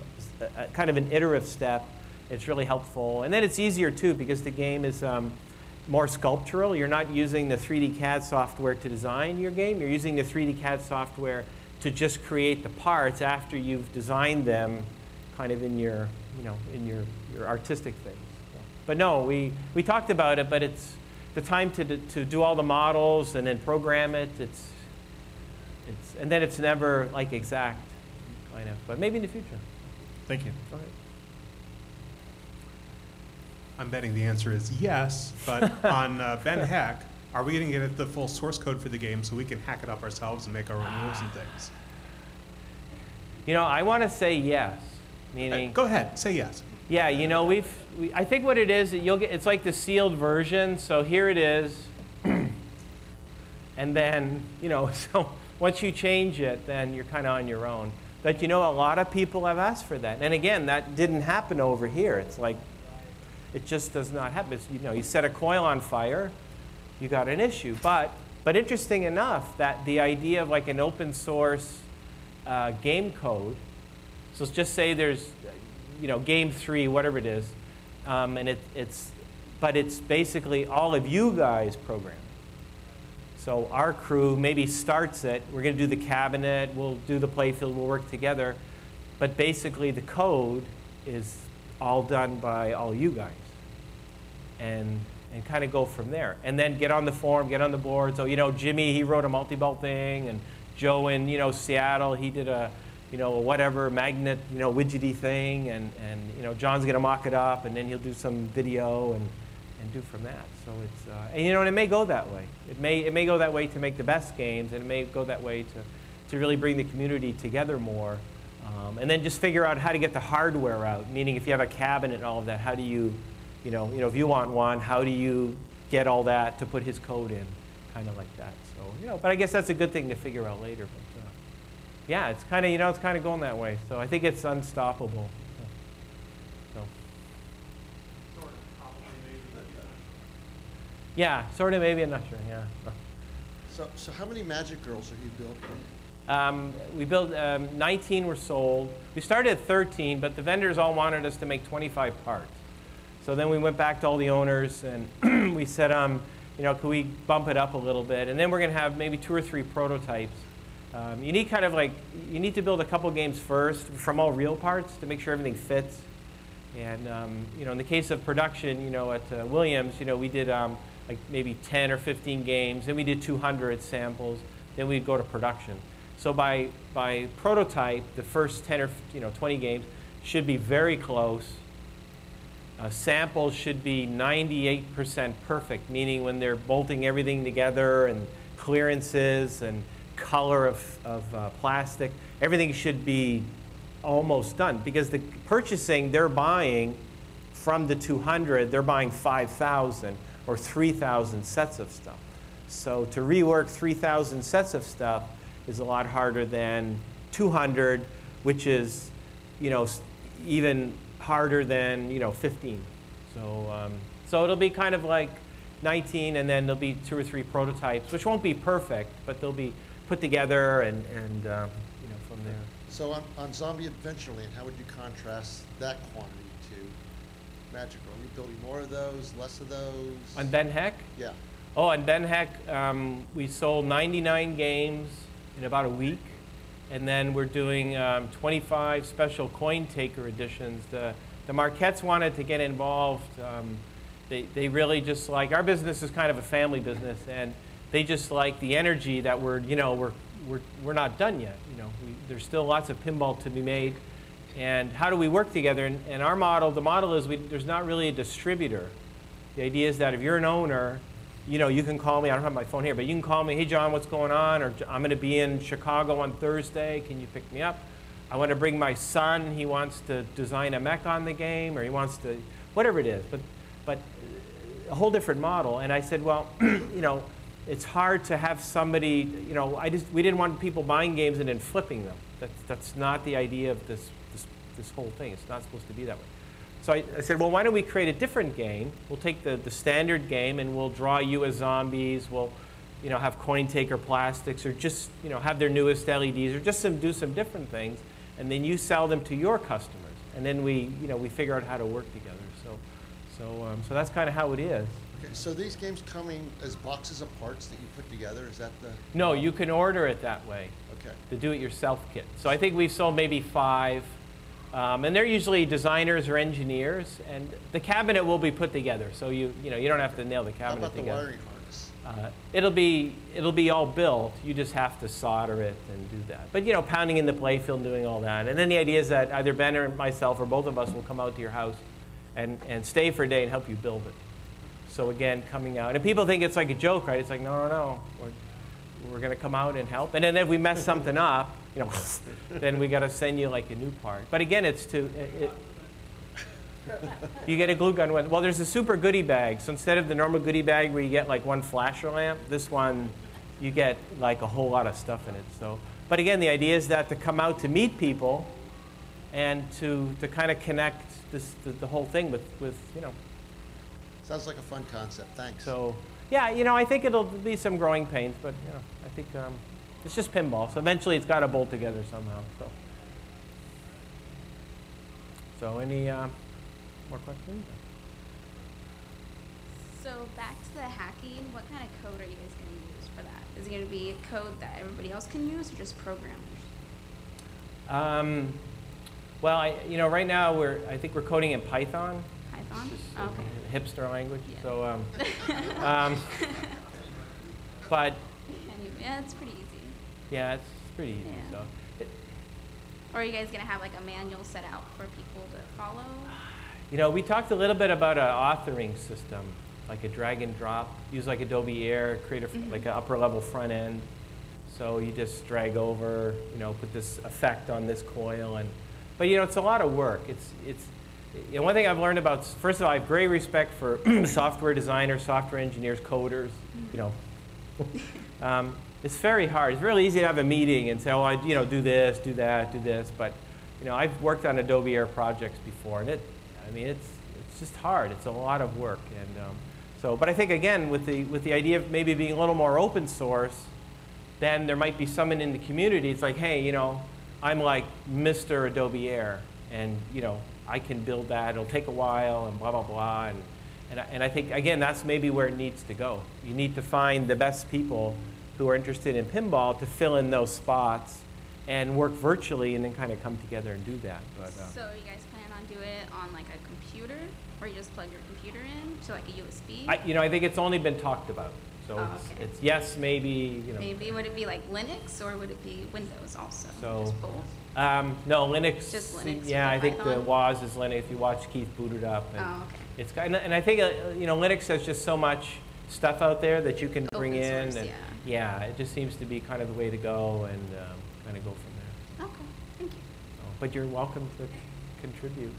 a kind of an iterative step, it's really helpful. And then it's easier, too, because the game is more sculptural. You're not using the 3D CAD software to design your game. You're using the 3D CAD software to just create the parts after you've designed them kind of in your, you know, in your artistic things. So. But no, we talked about it, but it's the time to do all the models and then program it. And then it's never like exact, kind of. But maybe in the future. Thank you. Go ahead. I'm betting the answer is yes, but on Ben Heck, are we going to get the full source code for the game so we can hack it up ourselves and make our own rules and things? You know, I want to say yes, meaning... Go ahead, say yes. Yeah, you know, I think what it is, it's like the sealed version, so here it is, and then, you know, so once you change it, then you're kind of on your own. But, you know, a lot of people have asked for that. And again, that didn't happen over here. It's like, it just does not happen. It's, you know, you set a coil on fire, you got an issue. But interesting enough, that the idea of like an open source game code, so let's just say there's, you know, game 3, whatever it is, and it's basically all of you guys program. So our crew maybe starts it, we're going to do the cabinet, we'll do the playfield, we'll work together, but basically the code is all done by all you guys. And kind of go from there. And then get on the forum, get on the board. So, you know, Jimmy, he wrote a multi-ball thing, and Joe in, you know, Seattle, he did a whatever magnet, widgety thing, and John's going to mock it up, and then he'll do some video and do from that. So it's, and it may go that way. It may go that way to make the best games, and it may go that way to really bring the community together more. And then just figure out how to get the hardware out, meaning if you have a cabinet and all of that, how do you, if you want one, how do you get all that to put his code in, kind of like that. So, but I guess that's a good thing to figure out later. But yeah, it's kind of, it's kind of going that way. So I think it's unstoppable. So. Yeah, sort of, maybe, I'm not sure, yeah. So how many Magic Girls have you built? We built 19 were sold. We started at 13, but the vendors all wanted us to make 25 parts. So then we went back to all the owners and we said, could we bump it up a little bit? And then we're going to have maybe 2 or 3 prototypes. You need you need to build a couple games first from all real parts to make sure everything fits. And in the case of production, at Williams, we did like maybe 10 or 15 games. Then we did 200 samples. Then we'd go to production. So by prototype, the first 10 or 20 games should be very close. Samples should be 98% perfect, meaning when they're bolting everything together and clearances and color of plastic, everything should be almost done. Because the purchasing, they're buying from the 200, they're buying 5,000 or 3,000 sets of stuff. So to rework 3,000 sets of stuff is a lot harder than 200, which is, even harder than, 15. So it'll be kind of like 19, and then there'll be 2 or 3 prototypes, which won't be perfect, but they'll be put together and from there. So on Zombie Adventureland, how would you contrast that quantity to Magic Girl? Are you building more of those, less of those? On Ben Heck? Yeah. Oh, on Ben Heck, we sold 99 games in about a week. And then we're doing 25 special coin taker editions. The Marquettes wanted to get involved. They really just like, our business is kind of a family business, and they just like the energy that we're not done yet. There's still lots of pinball to be made. And how do we work together? And our model, the model is there's not really a distributor. The idea is that if you're an owner, you can call me. I don't have my phone here, but you can call me. Hey, John, what's going on? Or I'm going to be in Chicago on Thursday. Can you pick me up? I want to bring my son. He wants to design a mech on the game, or he wants to, whatever it is. But a whole different model. And I said, well, it's hard to have somebody. We didn't want people buying games and then flipping them. That's not the idea of this whole thing. It's not supposed to be that way. So I said, well, why don't we create a different game? We'll take the standard game and we'll draw you as zombies. We'll, have coin taker plastics, or just, have their newest LEDs, or just do some different things, and then you sell them to your customers. And then we figure out how to work together. So that's kind of how it is. Okay, so these games coming as boxes of parts that you put together, is that the? No, you can order it that way. Okay. The do-it-yourself kit. So I think we've sold maybe 5. And they're usually designers or engineers, and the cabinet will be put together. So you don't have to nail the cabinet together. How about the wiring harness? It'll be all built. You just have to solder it and do that. But pounding in the playfield, doing all that. And then the idea is that either Ben or myself or both of us will come out to your house and stay for a day and help you build it. So again, coming out, and people think it's like a joke, right? It's like no. We're going to come out and help. And then if we mess something up, then we got to send you like a new part. But again, you get a glue gun. Well, there's a super goodie bag. So instead of the normal goodie bag where you get like one flasher lamp, this one, you get like a whole lot of stuff in it. So, but again, the idea is that to come out to meet people and to kind of connect the whole thing with. Sounds like a fun concept. Thanks. So. Yeah, I think it'll be some growing pains, but I think it's just pinball. So eventually, it's got to bolt together somehow. So any more questions? So back to the hacking, what kind of code are you guys going to use for that? Is it going to be a code that everybody else can use, or just programmers? Well, right now I think we're coding in Python. Python? Just, okay. Hipster language. Yeah. So, but yeah, it's pretty easy. yeah, it's pretty easy. Yeah. So, Or are you guys gonna have like a manual set out for people to follow? You know, we talked a little bit about an authoring system, like a drag and drop. Use like Adobe Air, create a, like an upper level front end. So you just drag over, you know, put this effect on this coil, but you know, it's a lot of work. You know, one thing I've learned about, first of all, I have great respect for software designers, software engineers, coders. You know, it's very hard. It's really easy to have a meeting and say, oh, you know, do this, do that, do this. But you know, I've worked on Adobe Air projects before, and I mean, it's just hard. It's a lot of work, and but I think again, with the idea of maybe being a little more open source, then there might be someone in the community. It's like, hey, you know, I'm like Mr. Adobe Air, and you know, I can build that. It'll take a while, and blah blah blah, and I think again, that's maybe where it needs to go. You need to find the best people who are interested in pinball to fill in those spots and work virtually, and then kind of come together and do that. But, so you guys plan on doing it on like a computer, or you just plug your computer in to like a USB? you know, I think it's only been talked about. So it's yes, maybe, you know. Maybe would it be like Linux, or would it be Windows also? So, just both? no, Linux. Just Linux. Yeah, I think the Python? WAS is Linux. If you watch Keith boot it up, and Oh, okay. it's and I think you know, Linux has just so much stuff out there that you can bring Open in, source, and yeah. it just seems to be kind of the way to go, and kind of go from there. Okay, thank you. But you're welcome to contribute.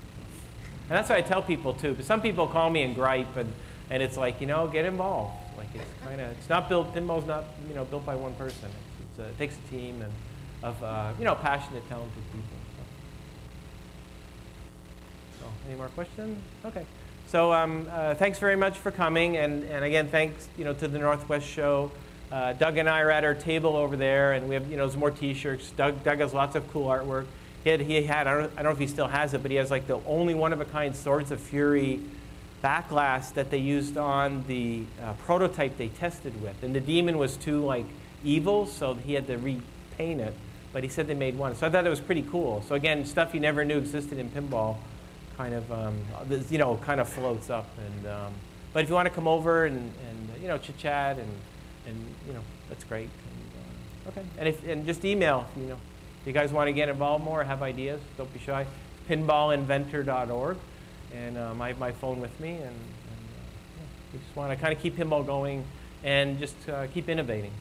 And that's what I tell people too. But some people call me and gripe, and it's like, you know, get involved. Like it's kind of, it's not built. Pinball's not, you know, built by one person. It takes a team and of you know, passionate, talented people. So, any more questions? Okay. So thanks very much for coming, and again, thanks, you know, to the Northwest Show. Doug and I are at our table over there, and we have, you know, some more T-shirts. Doug has lots of cool artwork. He had I don't know if he still has it, but he has like the only one-of-a-kind Swords of Fury backlash that they used on the prototype they tested with. And the demon was too like evil, so he had to repaint it. But he said they made one, so I thought it was pretty cool. So again, stuff you never knew existed in pinball, kind of you know, kind of floats up. And but if you want to come over and you know, chit chat and you know, that's great. And, okay, and just email, you know. If you guys want to get involved more or have ideas, don't be shy. Pinballinventor.org, and I have my phone with me, and yeah, we just want to kind of keep pinball going and just keep innovating.